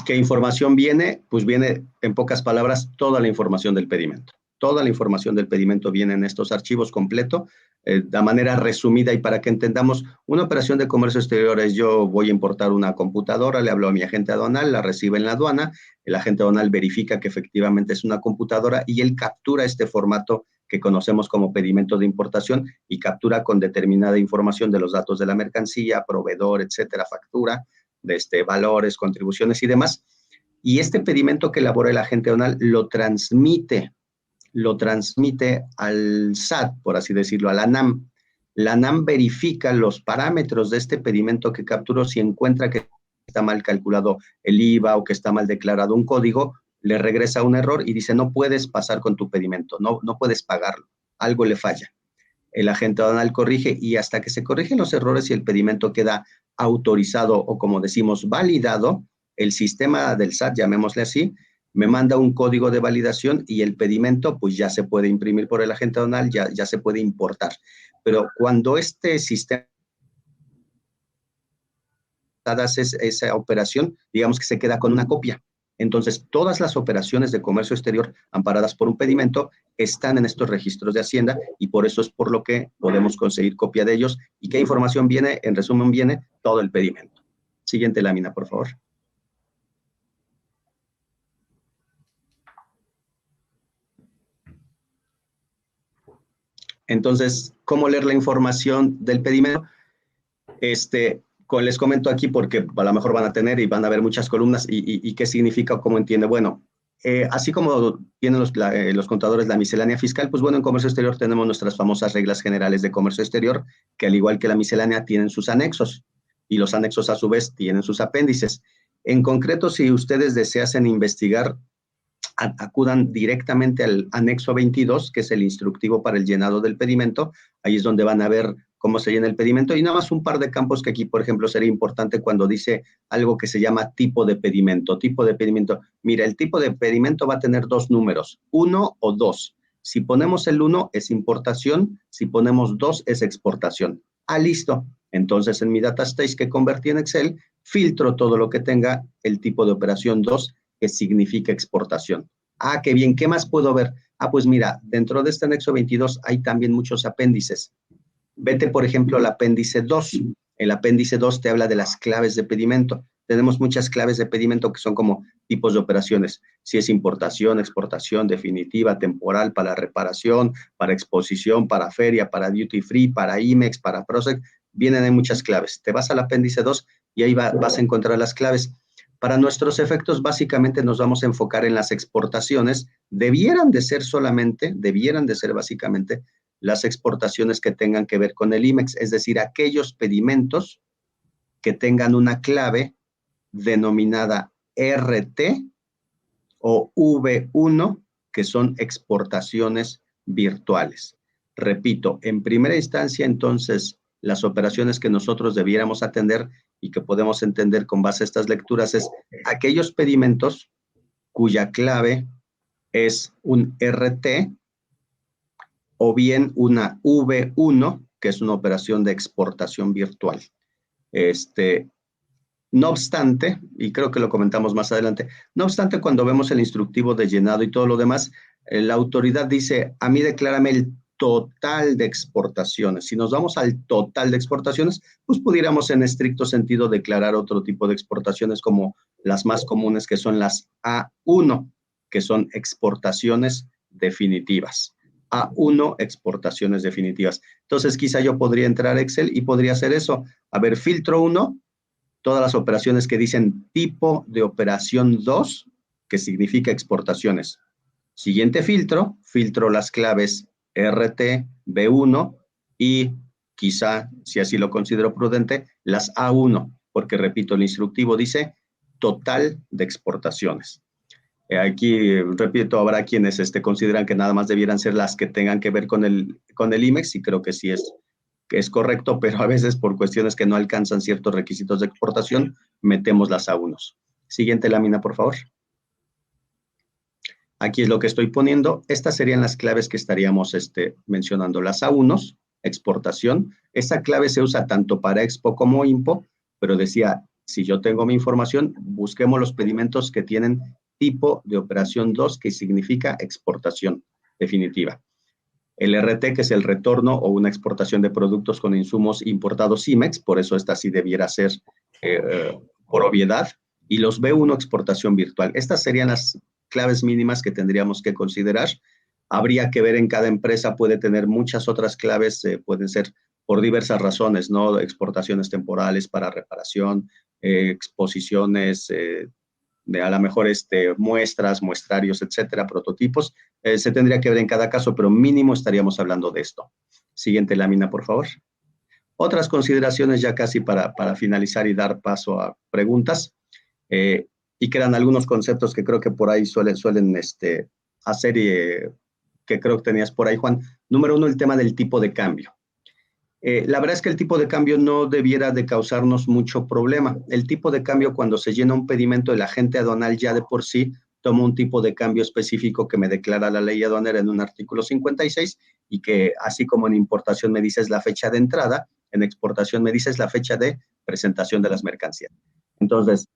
Speaker 2: ¿Qué información viene? Pues viene, en pocas palabras, toda la información del pedimento. Toda la información del pedimento viene en estos archivos completo, de manera resumida, y para que entendamos, una operación de comercio exterior es: yo voy a importar una computadora, le hablo a mi agente aduanal, la recibe en la aduana, el agente aduanal verifica que efectivamente es una computadora y él captura este formato que conocemos como pedimento de importación y captura con determinada información de los datos de la mercancía, proveedor, etcétera, factura, valores, contribuciones y demás. Y este pedimento que elabora el agente aduanal lo transmite al SAT, por así decirlo, a la ANAM. La ANAM verifica los parámetros de este pedimento que capturó. Si encuentra que está mal calculado el IVA o que está mal declarado un código, le regresa un error y dice, no puedes pasar con tu pedimento, no puedes pagarlo, algo le falla. El agente aduanal corrige y hasta que se corrigen los errores y el pedimento queda autorizado o, como decimos, validado, el sistema del SAT, llamémosle así, me manda un código de validación y el pedimento pues ya se puede imprimir por el agente aduanal, ya se puede importar. Pero cuando este sistema hace esa operación, digamos que se queda con una copia. Entonces, todas las operaciones de comercio exterior amparadas por un pedimento están en estos registros de Hacienda y por eso es por lo que podemos conseguir copia de ellos. ¿Y qué información viene? En resumen, viene todo el pedimento. Siguiente lámina, por favor. Entonces, ¿cómo leer la información del pedimento? Les comento aquí porque a lo mejor van a tener y van a ver muchas columnas y qué significa o cómo entiende. Bueno, así como tienen los contadores la miscelánea fiscal, pues bueno, en comercio exterior tenemos nuestras famosas reglas generales de comercio exterior, que al igual que la miscelánea tienen sus anexos y los anexos a su vez tienen sus apéndices. En concreto, si ustedes deseasen investigar, acudan directamente al anexo 22, que es el instructivo para el llenado del pedimento. Ahí es donde van a ver cómo se llena el pedimento y nada más un par de campos que aquí, por ejemplo, sería importante cuando dice algo que se llama tipo de pedimento. Tipo de pedimento. Mira, el tipo de pedimento va a tener dos números, 1 o 2. Si ponemos el 1 es importación, si ponemos 2 es exportación. Ah, listo. Entonces, en mi data stage que convertí en Excel, filtro todo lo que tenga el tipo de operación 2, que significa exportación. Ah, qué bien, ¿qué más puedo ver? Ah, pues mira, dentro de este anexo 22 hay también muchos apéndices. Vete, por ejemplo, al apéndice 2. El apéndice 2 te habla de las claves de pedimento. Tenemos muchas claves de pedimento que son como tipos de operaciones. Si es importación, exportación, definitiva, temporal, para reparación, para exposición, para feria, para duty free, para IMEX, para PROSEC, vienen en muchas claves. Te vas al apéndice 2 y ahí vas a encontrar las claves. Para nuestros efectos, básicamente nos vamos a enfocar en las exportaciones. Debieran de ser básicamente las exportaciones que tengan que ver con el IMEX, es decir, aquellos pedimentos que tengan una clave denominada RT o V1, que son exportaciones virtuales. Repito, en primera instancia, entonces, las operaciones que nosotros debiéramos atender y que podemos entender con base a estas lecturas es aquellos pedimentos cuya clave es un RT o bien una V1, que es una operación de exportación virtual. No obstante, y creo que lo comentamos más adelante, no obstante, cuando vemos el instructivo de llenado y todo lo demás, la autoridad dice, a mí declárame el total de exportaciones. Si nos vamos al total de exportaciones, pues pudiéramos en estricto sentido declarar otro tipo de exportaciones como las más comunes, que son las A1, que son exportaciones definitivas. A1, exportaciones definitivas. Entonces, quizá yo podría entrar a Excel y podría hacer eso. A ver, filtro 1, todas las operaciones que dicen tipo de operación 2, que significa exportaciones. Siguiente filtro, filtro las claves RT, B1 y quizá, si así lo considero prudente, las A1, porque repito, el instructivo dice total de exportaciones. Aquí, repito, habrá quienes consideran que nada más debieran ser las que tengan que ver con el IMEX y creo que sí es correcto, pero a veces por cuestiones que no alcanzan ciertos requisitos de exportación, metemos las A1. Siguiente lámina, por favor. Aquí es lo que estoy poniendo. Estas serían las claves que estaríamos mencionando. Las A1, exportación. Esta clave se usa tanto para Expo como Impo, pero decía, si yo tengo mi información, busquemos los pedimentos que tienen tipo de operación 2, que significa exportación definitiva. El RT, que es el retorno o una exportación de productos con insumos importados IMEX, por eso esta sí debiera ser por obviedad. Y los B1, exportación virtual. Estas serían las claves mínimas que tendríamos que considerar. Habría que ver en cada empresa, puede tener muchas otras claves, pueden ser por diversas razones, ¿no? Exportaciones temporales para reparación, exposiciones, de a lo mejor muestras, muestrarios, etcétera, prototipos. Se tendría que ver en cada caso, pero mínimo estaríamos hablando de esto. Siguiente lámina, por favor. Otras consideraciones ya casi para finalizar y dar paso a preguntas, y quedan algunos conceptos que creo que por ahí suelen hacer y que creo que tenías por ahí, Juan. Número uno, el tema del tipo de cambio. La verdad es que el tipo de cambio no debiera de causarnos mucho problema. El tipo de cambio, cuando se llena un pedimento, el agente aduanal ya de por sí toma un tipo de cambio específico que me declara la ley aduanera en un artículo 56 y que así como en importación me dices la fecha de entrada, en exportación me dices la fecha de presentación de las mercancías. Entonces,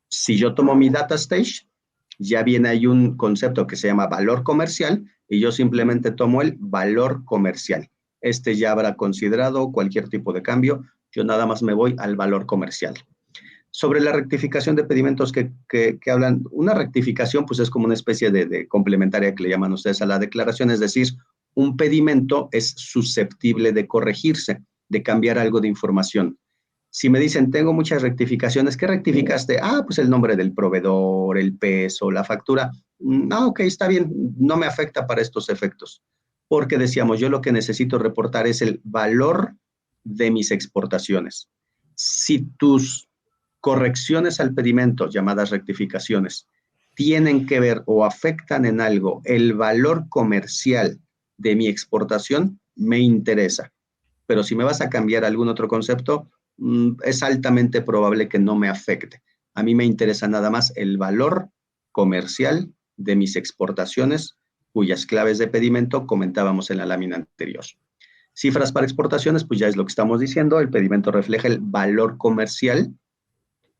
Speaker 2: si yo tomo mi data stage, ya viene ahí un concepto que se llama valor comercial y yo simplemente tomo el valor comercial. Ya habrá considerado cualquier tipo de cambio, yo nada más me voy al valor comercial. Sobre la rectificación de pedimentos que hablan, una rectificación pues es como una especie de complementaria que le llaman ustedes a la declaración, es decir, un pedimento es susceptible de corregirse, de cambiar algo de información. Si me dicen, tengo muchas rectificaciones, ¿qué rectificaste? Ah, pues el nombre del proveedor, el peso, la factura. Ok, está bien, no me afecta para estos efectos. Porque decíamos, yo lo que necesito reportar es el valor de mis exportaciones. Si tus correcciones al pedimento, llamadas rectificaciones, tienen que ver o afectan en algo el valor comercial de mi exportación, me interesa. Pero si me vas a cambiar algún otro concepto, es altamente probable que no me afecte. A mí me interesa nada más el valor comercial de mis exportaciones, cuyas claves de pedimento comentábamos en la lámina anterior. Cifras para exportaciones, pues ya es lo que estamos diciendo, el pedimento refleja el valor comercial,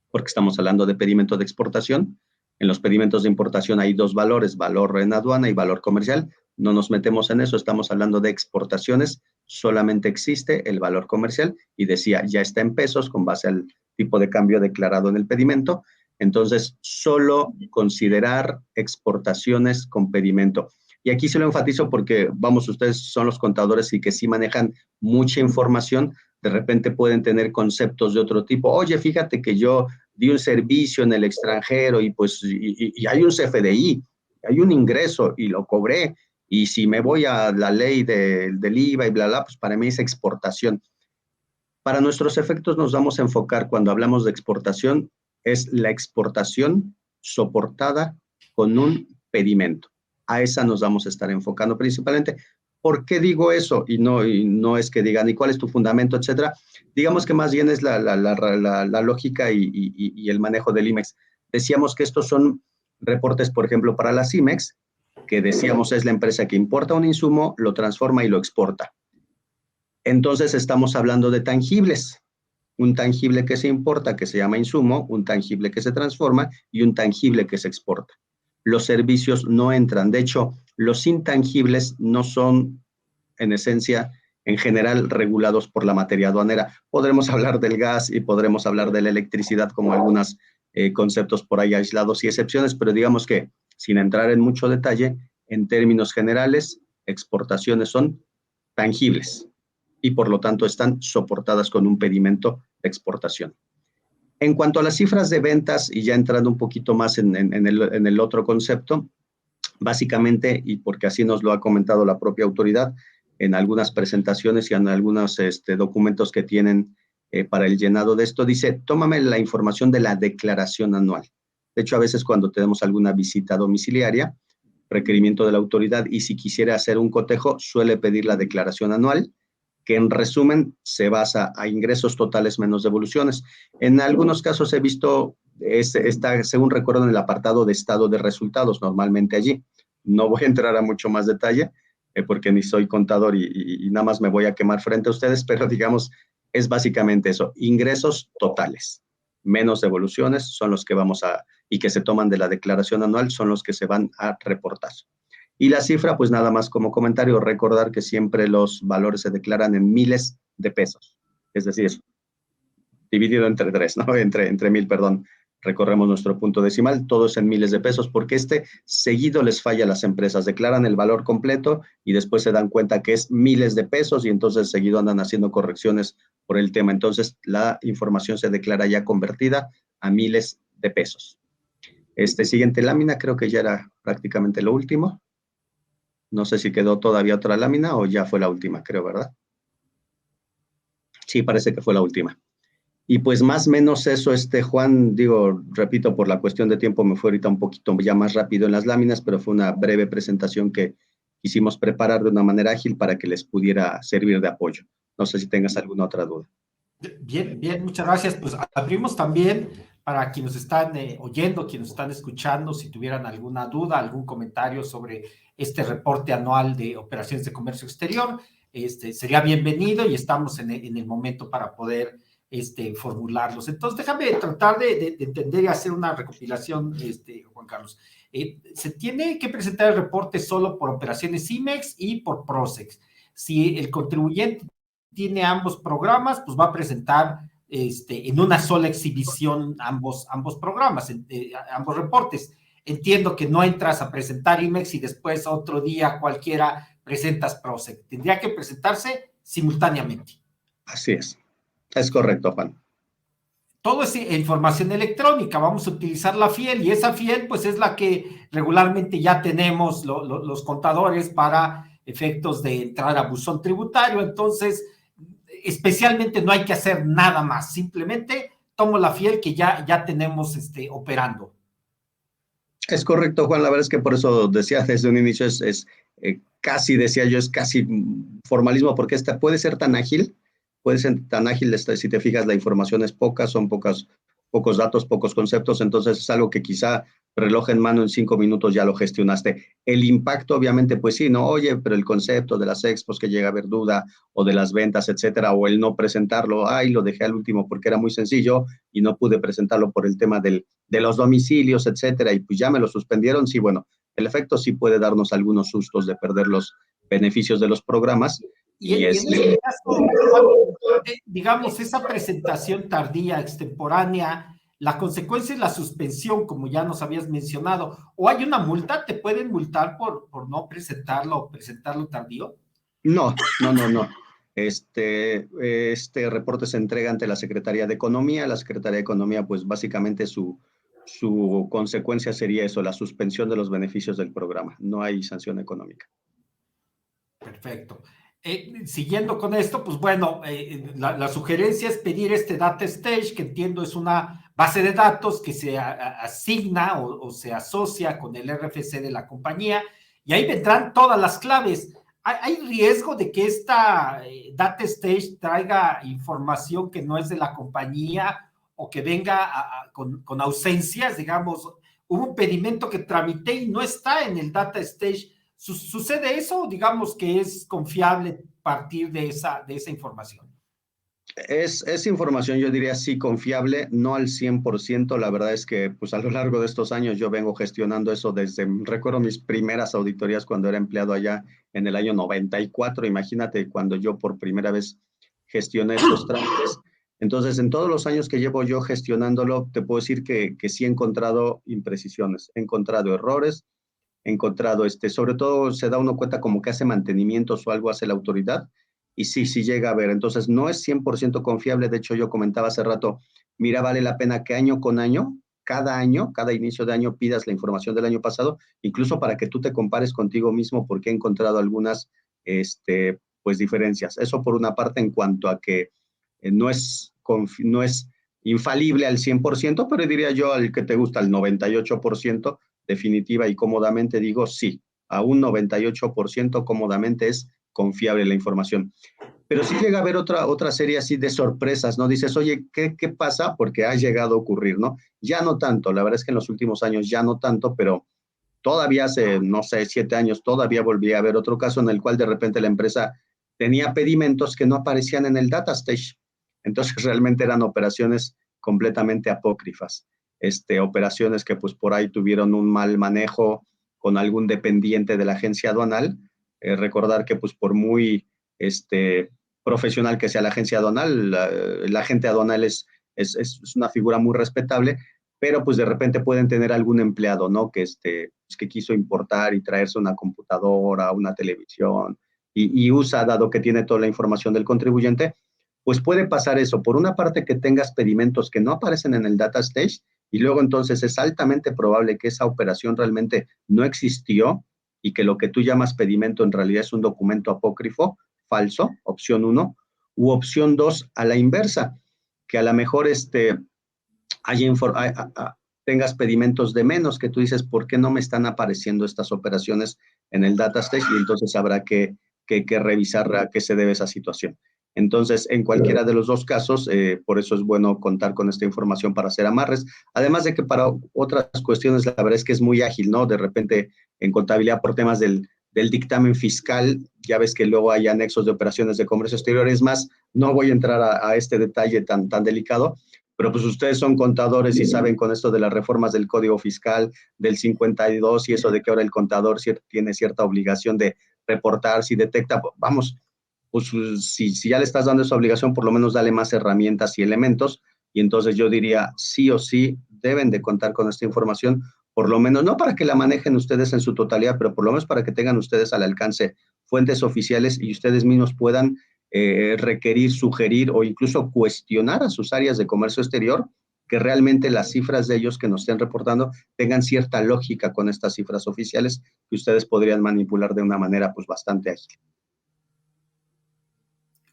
Speaker 2: porque estamos hablando de pedimento de exportación. En los pedimentos de importación hay dos valores, valor en aduana y valor comercial. No nos metemos en eso, estamos hablando de exportaciones, solamente existe el valor comercial y decía, ya está en pesos con base al tipo de cambio declarado en el pedimento. Entonces, solo considerar exportaciones con pedimento. Y aquí se lo enfatizo porque, vamos, ustedes son los contadores y que sí manejan mucha información, de repente pueden tener conceptos de otro tipo. Oye, fíjate que yo di un servicio en el extranjero y pues y hay un CFDI, hay un ingreso y lo cobré. Y si me voy a la ley del IVA y bla, bla, pues para mí es exportación. Para nuestros efectos nos vamos a enfocar cuando hablamos de exportación, es la exportación soportada con un pedimento. A esa nos vamos a estar enfocando principalmente. ¿Por qué digo eso? Y no es que digan, ¿y cuál es tu fundamento, etcétera? Digamos que más bien es la lógica y el manejo del IMEX. Decíamos que estos son reportes, por ejemplo, para la CIMEX, que decíamos es la empresa que importa un insumo, lo transforma y lo exporta. Entonces estamos hablando de tangibles. Un tangible que se importa, que se llama insumo, un tangible que se transforma y un tangible que se exporta. Los servicios no entran. De hecho, los intangibles no son, en esencia, en general, regulados por la materia aduanera. Podremos hablar del gas y podremos hablar de la electricidad como algunos conceptos por ahí aislados y excepciones, pero digamos que, sin entrar en mucho detalle, en términos generales, exportaciones son tangibles y por lo tanto están soportadas con un pedimento de exportación. En cuanto a las cifras de ventas, y ya entrando un poquito más en el otro concepto, básicamente, y porque así nos lo ha comentado la propia autoridad, en algunas presentaciones y en algunos documentos que tienen para el llenado de esto, dice, tómame la información de la declaración anual. De hecho, a veces cuando tenemos alguna visita domiciliaria, requerimiento de la autoridad, y si quisiera hacer un cotejo, suele pedir la declaración anual, que en resumen se basa a ingresos totales menos devoluciones. En algunos casos he visto, está, según recuerdo, en el apartado de estado de resultados, normalmente allí. No voy a entrar a mucho más detalle, porque ni soy contador y nada más me voy a quemar frente a ustedes, pero digamos, es básicamente eso, ingresos totales, menos devoluciones son los que vamos a, y que se toman de la declaración anual, son los que se van a reportar. Y la cifra, pues nada más como comentario, recordar que siempre los valores se declaran en miles de pesos, es decir, dividido entre tres, ¿no? Entre 1000, perdón. recorremos nuestro punto decimal, todo es en miles de pesos, porque seguido les falla a las empresas, declaran el valor completo y después se dan cuenta que es miles de pesos y entonces seguido andan haciendo correcciones por el tema. Entonces, la información se declara ya convertida a miles de pesos. Siguiente lámina, creo que ya era prácticamente lo último. No sé si quedó todavía otra lámina o ya fue la última, creo, ¿verdad? Sí, parece que fue la última. Y pues más o menos eso, Juan, digo, repito, por la cuestión de tiempo me fue ahorita un poquito ya más rápido en las láminas, pero fue una breve presentación que quisimos preparar de una manera ágil para que les pudiera servir de apoyo. No sé si tengas alguna otra duda.
Speaker 1: Bien, bien, muchas gracias. Pues abrimos también para quienes están oyendo, quienes están escuchando, si tuvieran alguna duda, algún comentario sobre este reporte anual de operaciones de comercio exterior, sería bienvenido y estamos en el momento para poder formularlos. Entonces, déjame tratar de entender y hacer una recopilación, Juan Carlos. Se tiene que presentar el reporte solo por operaciones IMEX y por PROCEX. Si el contribuyente tiene ambos programas, pues va a presentar en una sola exhibición ambos programas, ambos reportes. Entiendo que no entras a presentar IMEX y después otro día cualquiera presentas PROCEX. Tendría que presentarse simultáneamente.
Speaker 2: Así es correcto, Juan.
Speaker 1: Todo es información electrónica, vamos a utilizar la FIEL y esa FIEL pues es la que regularmente ya tenemos los contadores para efectos de entrar a buzón tributario, entonces especialmente no hay que hacer nada más, simplemente tomo la FIEL que ya tenemos operando.
Speaker 2: Es correcto, Juan, la verdad es que por eso decía desde un inicio, casi, decía yo, es casi formalismo, porque esta puede ser tan ágil, si te fijas, la información es poca, son pocos datos, pocos conceptos, entonces es algo que quizá reloj en mano en 5 minutos ya lo gestionaste. El impacto, obviamente, pues sí, ¿no? Oye, pero el concepto de las expos que llega a haber duda, o de las ventas, etcétera, o el no presentarlo, lo dejé al último porque era muy sencillo y no pude presentarlo por el tema de los domicilios, etcétera, y pues ya me lo suspendieron. Sí, bueno, el efecto sí puede darnos algunos sustos de perder los beneficios de los programas.
Speaker 1: Y en este caso, digamos, esa presentación tardía, extemporánea, la consecuencia es la suspensión, como ya nos habías mencionado, o hay una multa, ¿te pueden multar por no presentarlo o presentarlo tardío?
Speaker 2: No. Este reporte se entrega ante la Secretaría de Economía. La Secretaría de Economía, pues básicamente su consecuencia sería eso, la suspensión de los beneficios del programa. No hay sanción económica.
Speaker 1: Perfecto. Siguiendo con esto, pues bueno, la sugerencia es pedir este data stage, que entiendo es una base de datos que se asigna o se asocia con el RFC de la compañía, y ahí vendrán todas las claves. ¿Hay riesgo de que esta data stage traiga información que no es de la compañía o que venga con ausencias? Digamos, hubo un pedimento que tramité y no está en el data stage. ¿Sucede eso? Digamos que es confiable partir de esa información.
Speaker 2: Es información, yo diría, sí, confiable, no al 100%. La verdad es que pues a lo largo de estos años yo vengo gestionando eso recuerdo mis primeras auditorías cuando era empleado allá en el año 94. Imagínate cuando yo por primera vez gestioné estos trámites. Entonces, en todos los años que llevo yo gestionándolo, te puedo decir que sí he encontrado imprecisiones, he encontrado errores, he encontrado, sobre todo se da uno cuenta como que hace mantenimientos o algo hace la autoridad, y sí llega a ver. Entonces, no es 100% confiable. De hecho, yo comentaba hace rato, mira, vale la pena que año con año, cada inicio de año, pidas la información del año pasado, incluso para que tú te compares contigo mismo, porque he encontrado algunas, pues, diferencias. Eso por una parte, en cuanto a que no es infalible al 100%, pero diría yo al que te gusta, al 98%, definitiva y cómodamente digo sí, a un 98% cómodamente es confiable la información. Pero sí llega a haber otra serie así de sorpresas, ¿no? Dices, oye, ¿qué pasa? Porque ha llegado a ocurrir, ¿no? Ya no tanto, la verdad es que en los últimos años ya no tanto, pero todavía hace, no sé, 7 años, todavía volví a ver otro caso en el cual de repente la empresa tenía pedimentos que no aparecían en el data stage. Entonces realmente eran operaciones completamente apócrifas. Operaciones que pues por ahí tuvieron un mal manejo con algún dependiente de la agencia aduanal. Recordar que pues por muy profesional que sea la agencia aduanal, la agente aduanal es una figura muy respetable, pero pues de repente pueden tener algún empleado, ¿no? Pues, que quiso importar y traerse una computadora, una televisión, y usa, dado que tiene toda la información del contribuyente, pues puede pasar eso. Por una parte, que tengas pedimentos que no aparecen en el data stage, y luego entonces es altamente probable que esa operación realmente no existió y que lo que tú llamas pedimento en realidad es un documento apócrifo, falso, opción uno, u opción dos, a la inversa, que a lo mejor tengas pedimentos de menos, que tú dices, ¿por qué no me están apareciendo estas operaciones en el data stage? Y entonces habrá que revisar a qué se debe esa situación. Entonces, en cualquiera de los dos casos, por eso es bueno contar con esta información para hacer amarres. Además de que para otras cuestiones, la verdad es que es muy ágil, ¿no? De repente, en contabilidad por temas del dictamen fiscal, ya ves que luego hay anexos de operaciones de comercio exterior. Es más, no voy a entrar a este detalle tan delicado, pero pues ustedes son contadores y saben con esto de las reformas del Código Fiscal del 52 y eso de que ahora el contador tiene cierta obligación de reportar si detecta, vamos, pues si ya le estás dando esa obligación, por lo menos dale más herramientas y elementos, y entonces yo diría, sí o sí, deben de contar con esta información, por lo menos, no para que la manejen ustedes en su totalidad, pero por lo menos para que tengan ustedes al alcance fuentes oficiales y ustedes mismos puedan requerir, sugerir o incluso cuestionar a sus áreas de comercio exterior que realmente las cifras de ellos que nos estén reportando tengan cierta lógica con estas cifras oficiales que ustedes podrían manipular de una manera pues bastante ágil.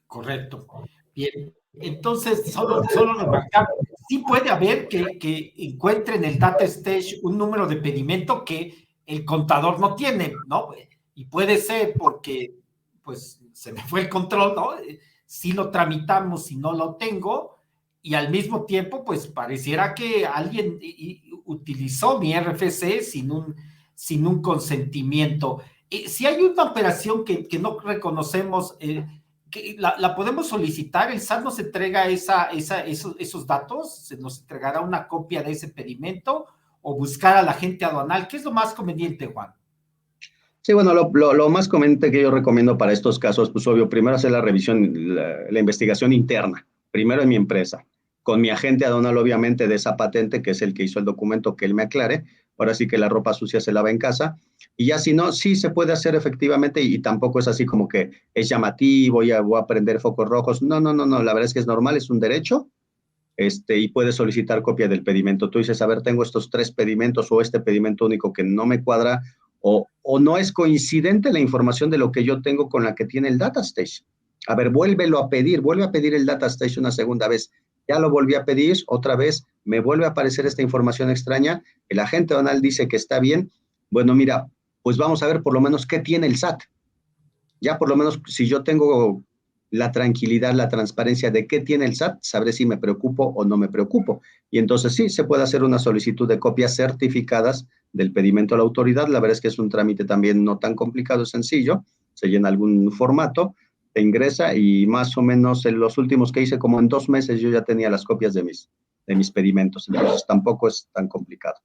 Speaker 1: Correcto. Bien. Entonces, solo remarcar, sí puede haber que encuentre en el data stage un número de pedimento que el contador no tiene, ¿no? Y puede ser porque, pues, se me fue el control, ¿no? Si lo tramitamos, si no lo tengo, y al mismo tiempo, pues, pareciera que alguien utilizó mi RFC sin un consentimiento. Si hay una operación que no reconocemos, que la podemos solicitar, el SAT nos entrega esos datos, se nos entregará una copia de ese pedimento o buscar a la agente aduanal. ¿Qué es lo más conveniente, Juan?
Speaker 2: Sí, bueno, lo más conveniente que yo recomiendo para estos casos, pues obvio, primero hacer la revisión, la investigación interna, primero en mi empresa, con mi agente aduanal obviamente de esa patente, que es el que hizo el documento, que él me aclare. Ahora sí que la ropa sucia se lava en casa, y ya si no, sí se puede hacer efectivamente, y tampoco es así como que es llamativo, ya voy a prender focos rojos. No, no, no, no, la verdad es que es normal, es un derecho, y puedes solicitar copia del pedimento. Tú dices, a ver, tengo estos 3 pedimentos o este pedimento único que no me cuadra, o no es coincidente la información de lo que yo tengo con la que tiene el data stage. A ver, vuelve a pedir el data stage una segunda vez. Ya lo volví a pedir, otra vez me vuelve a aparecer esta información extraña, el agente aduanal dice que está bien. Bueno, mira, pues vamos a ver por lo menos qué tiene el SAT. Ya por lo menos si yo tengo la tranquilidad, la transparencia de qué tiene el SAT, sabré si me preocupo o no me preocupo. Y entonces sí, se puede hacer una solicitud de copias certificadas del pedimento a la autoridad. La verdad es que es un trámite también no tan complicado, es sencillo. Se llena algún formato, te ingresa y más o menos en los últimos que hice, como en 2 meses, yo ya tenía las copias de mis pedimentos. Entonces tampoco es tan complicado.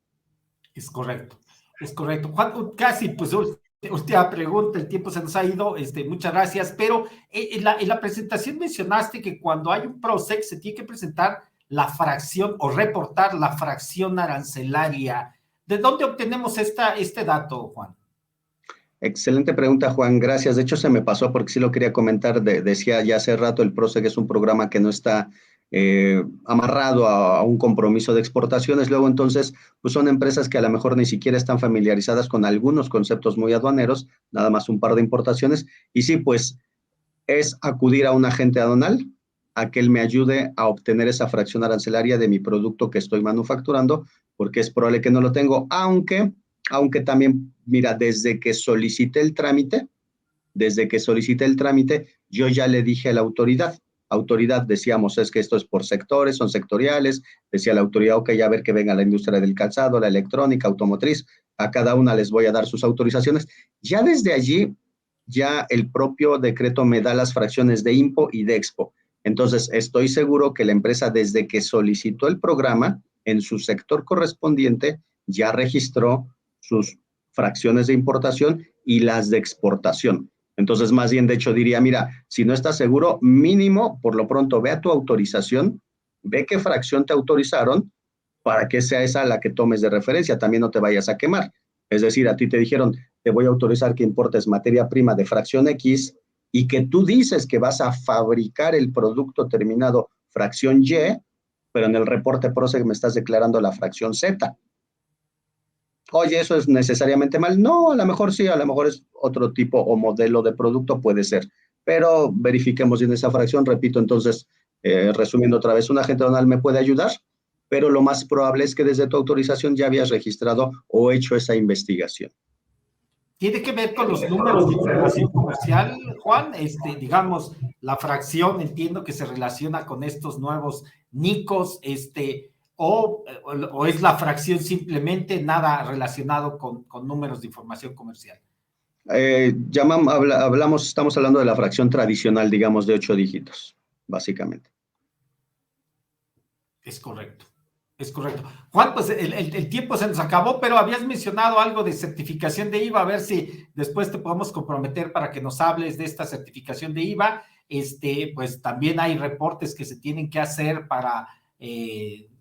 Speaker 1: Es correcto, es correcto. Juan, casi, pues, última pregunta, el tiempo se nos ha ido, muchas gracias, pero en la presentación mencionaste que cuando hay un PROSEC se tiene que presentar la fracción o reportar la fracción arancelaria. ¿De dónde obtenemos este dato, Juan?
Speaker 2: Excelente pregunta, Juan. Gracias. De hecho, se me pasó porque sí lo quería comentar. Decía ya hace rato, el PROSEC es un programa que no está amarrado a un compromiso de exportaciones. Luego, entonces, pues son empresas que a lo mejor ni siquiera están familiarizadas con algunos conceptos muy aduaneros, nada más un par de importaciones. Y sí, pues es acudir a un agente aduanal a que él me ayude a obtener esa fracción arancelaria de mi producto que estoy manufacturando, porque es probable que no lo tengo, aunque también, mira, desde que solicité el trámite, yo ya le dije a la autoridad, decíamos, es que esto es por sectores, son sectoriales, decía la autoridad, ok, ya ver que venga la industria del calzado, la electrónica, automotriz, a cada una les voy a dar sus autorizaciones. Ya desde allí, ya el propio decreto me da las fracciones de IMPO y de EXPO. Entonces, estoy seguro que la empresa, desde que solicitó el programa, en su sector correspondiente, ya registró sus fracciones de importación y las de exportación. Entonces, más bien, de hecho, diría, mira, si no estás seguro, mínimo, por lo pronto, ve a tu autorización, ve qué fracción te autorizaron para que sea esa la que tomes de referencia, también no te vayas a quemar. Es decir, a ti te dijeron, te voy a autorizar que importes materia prima de fracción X y que tú dices que vas a fabricar el producto terminado fracción Y, pero en el reporte PROCEG me estás declarando la fracción Z. Oye, ¿eso es necesariamente mal? No, a lo mejor sí, a lo mejor es otro tipo o modelo de producto, puede ser. Pero verifiquemos bien esa fracción. Repito, entonces, resumiendo otra vez, un agente aduanal me puede ayudar, pero lo más probable es que desde tu autorización ya habías registrado o hecho esa investigación.
Speaker 1: Tiene que ver con los números de información comercial, Juan. Digamos, la fracción entiendo que se relaciona con estos nuevos NICOs, o es la fracción simplemente nada relacionado con números de información comercial.
Speaker 2: Estamos hablando de la fracción tradicional, digamos, de 8 dígitos, básicamente.
Speaker 1: Es correcto. Es correcto. Juan, pues el tiempo se nos acabó, pero habías mencionado algo de certificación de IVA, a ver si después te podemos comprometer para que nos hables de esta certificación de IVA. Pues también hay reportes que se tienen que hacer para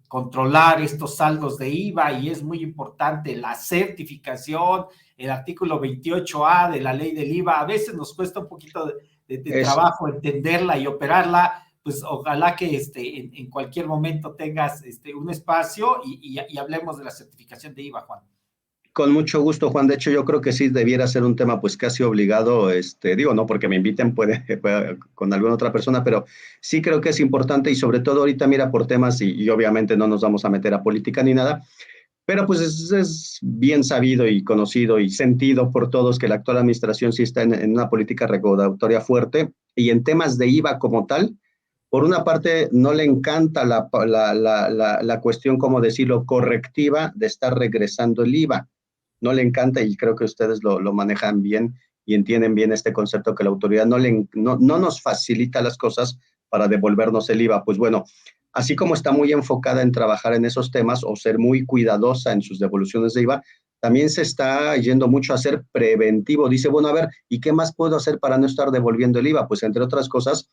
Speaker 1: controlar estos saldos de IVA y es muy importante la certificación, el artículo 28A de la ley del IVA. A veces nos cuesta un poquito de trabajo entenderla y operarla. Pues ojalá que en cualquier momento tengas un espacio y hablemos de la certificación de IVA, Juan.
Speaker 2: Con mucho gusto, Juan. De hecho, yo creo que sí debiera ser un tema pues casi obligado, digo, no porque me inviten, puede con alguna otra persona, pero sí creo que es importante y sobre todo ahorita, mira, por temas y obviamente no nos vamos a meter a política ni nada, pero pues es bien sabido y conocido y sentido por todos que la actual administración sí está en una política recaudatoria fuerte y en temas de IVA como tal. Por una parte, no le encanta la cuestión, como decirlo, correctiva de estar regresando el IVA. No le encanta y creo que ustedes lo manejan bien y entienden bien este concepto que la autoridad no nos facilita las cosas para devolvernos el IVA. Pues bueno, así como está muy enfocada en trabajar en esos temas o ser muy cuidadosa en sus devoluciones de IVA, también se está yendo mucho a ser preventivo. Dice, bueno, a ver, ¿y qué más puedo hacer para no estar devolviendo el IVA? Pues entre otras cosas,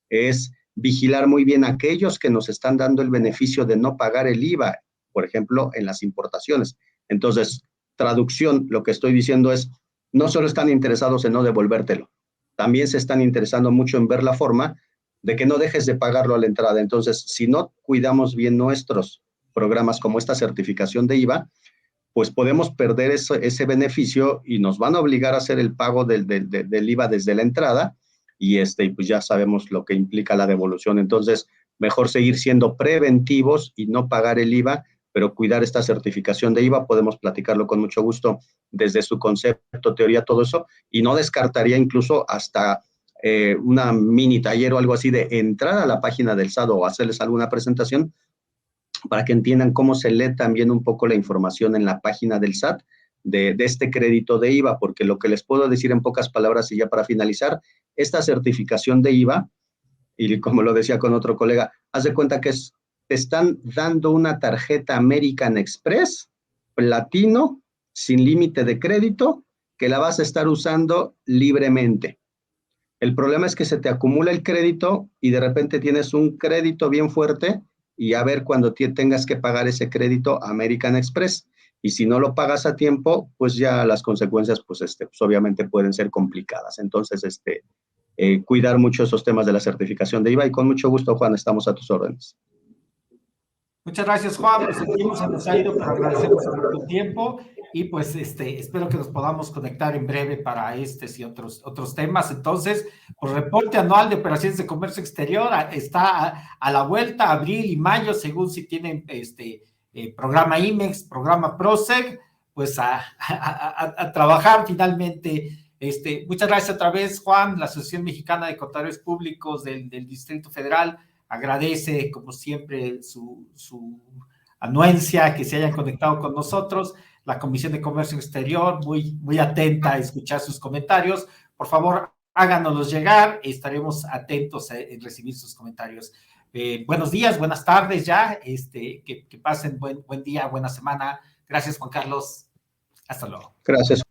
Speaker 2: es vigilar muy bien a aquellos que nos están dando el beneficio de no pagar el IVA, por ejemplo, en las importaciones. Entonces, traducción, lo que estoy diciendo es, no solo están interesados en no devolvértelo, también se están interesando mucho en ver la forma de que no dejes de pagarlo a la entrada. Entonces, si no cuidamos bien nuestros programas como esta certificación de IVA, pues podemos perder ese beneficio y nos van a obligar a hacer el pago del IVA desde la entrada y pues ya sabemos lo que implica la devolución. Entonces, mejor seguir siendo preventivos y no pagar el IVA, pero cuidar esta certificación de IVA. Podemos platicarlo con mucho gusto desde su concepto, teoría, todo eso, y no descartaría incluso hasta una mini taller o algo así de entrar a la página del SAT o hacerles alguna presentación para que entiendan cómo se lee también un poco la información en la página del SAT de este crédito de IVA, porque lo que les puedo decir en pocas palabras y ya para finalizar, esta certificación de IVA, y como lo decía con otro colega, haz de cuenta que te están dando una tarjeta American Express, platino, sin límite de crédito, que la vas a estar usando libremente. El problema es que se te acumula el crédito y de repente tienes un crédito bien fuerte y a ver cuando tengas que pagar ese crédito American Express. Y si no lo pagas a tiempo, pues ya las consecuencias, pues, pues obviamente pueden ser complicadas. Entonces, cuidar mucho esos temas de la certificación de IVA y con mucho gusto, Juan, estamos a tus órdenes.
Speaker 1: Muchas gracias, Juan. Pues el tiempo se nos ha ido, pero agradecemos tu tiempo y pues espero que nos podamos conectar en breve para estos y otros temas. Entonces, pues reporte anual de operaciones de comercio exterior está a la vuelta, abril y mayo, según si tienen programa IMEX, programa PROCEG, pues a trabajar finalmente. Muchas gracias otra vez, Juan, la Asociación Mexicana de Contadores Públicos del Distrito Federal agradece, como siempre, su anuencia, que se hayan conectado con nosotros. La Comisión de Comercio Exterior, muy atenta a escuchar sus comentarios. Por favor, háganoslos llegar. Estaremos atentos en recibir sus comentarios. Buenos días, buenas tardes ya. Que pasen buen día, buena semana. Gracias, Juan Carlos. Hasta luego.
Speaker 2: Gracias.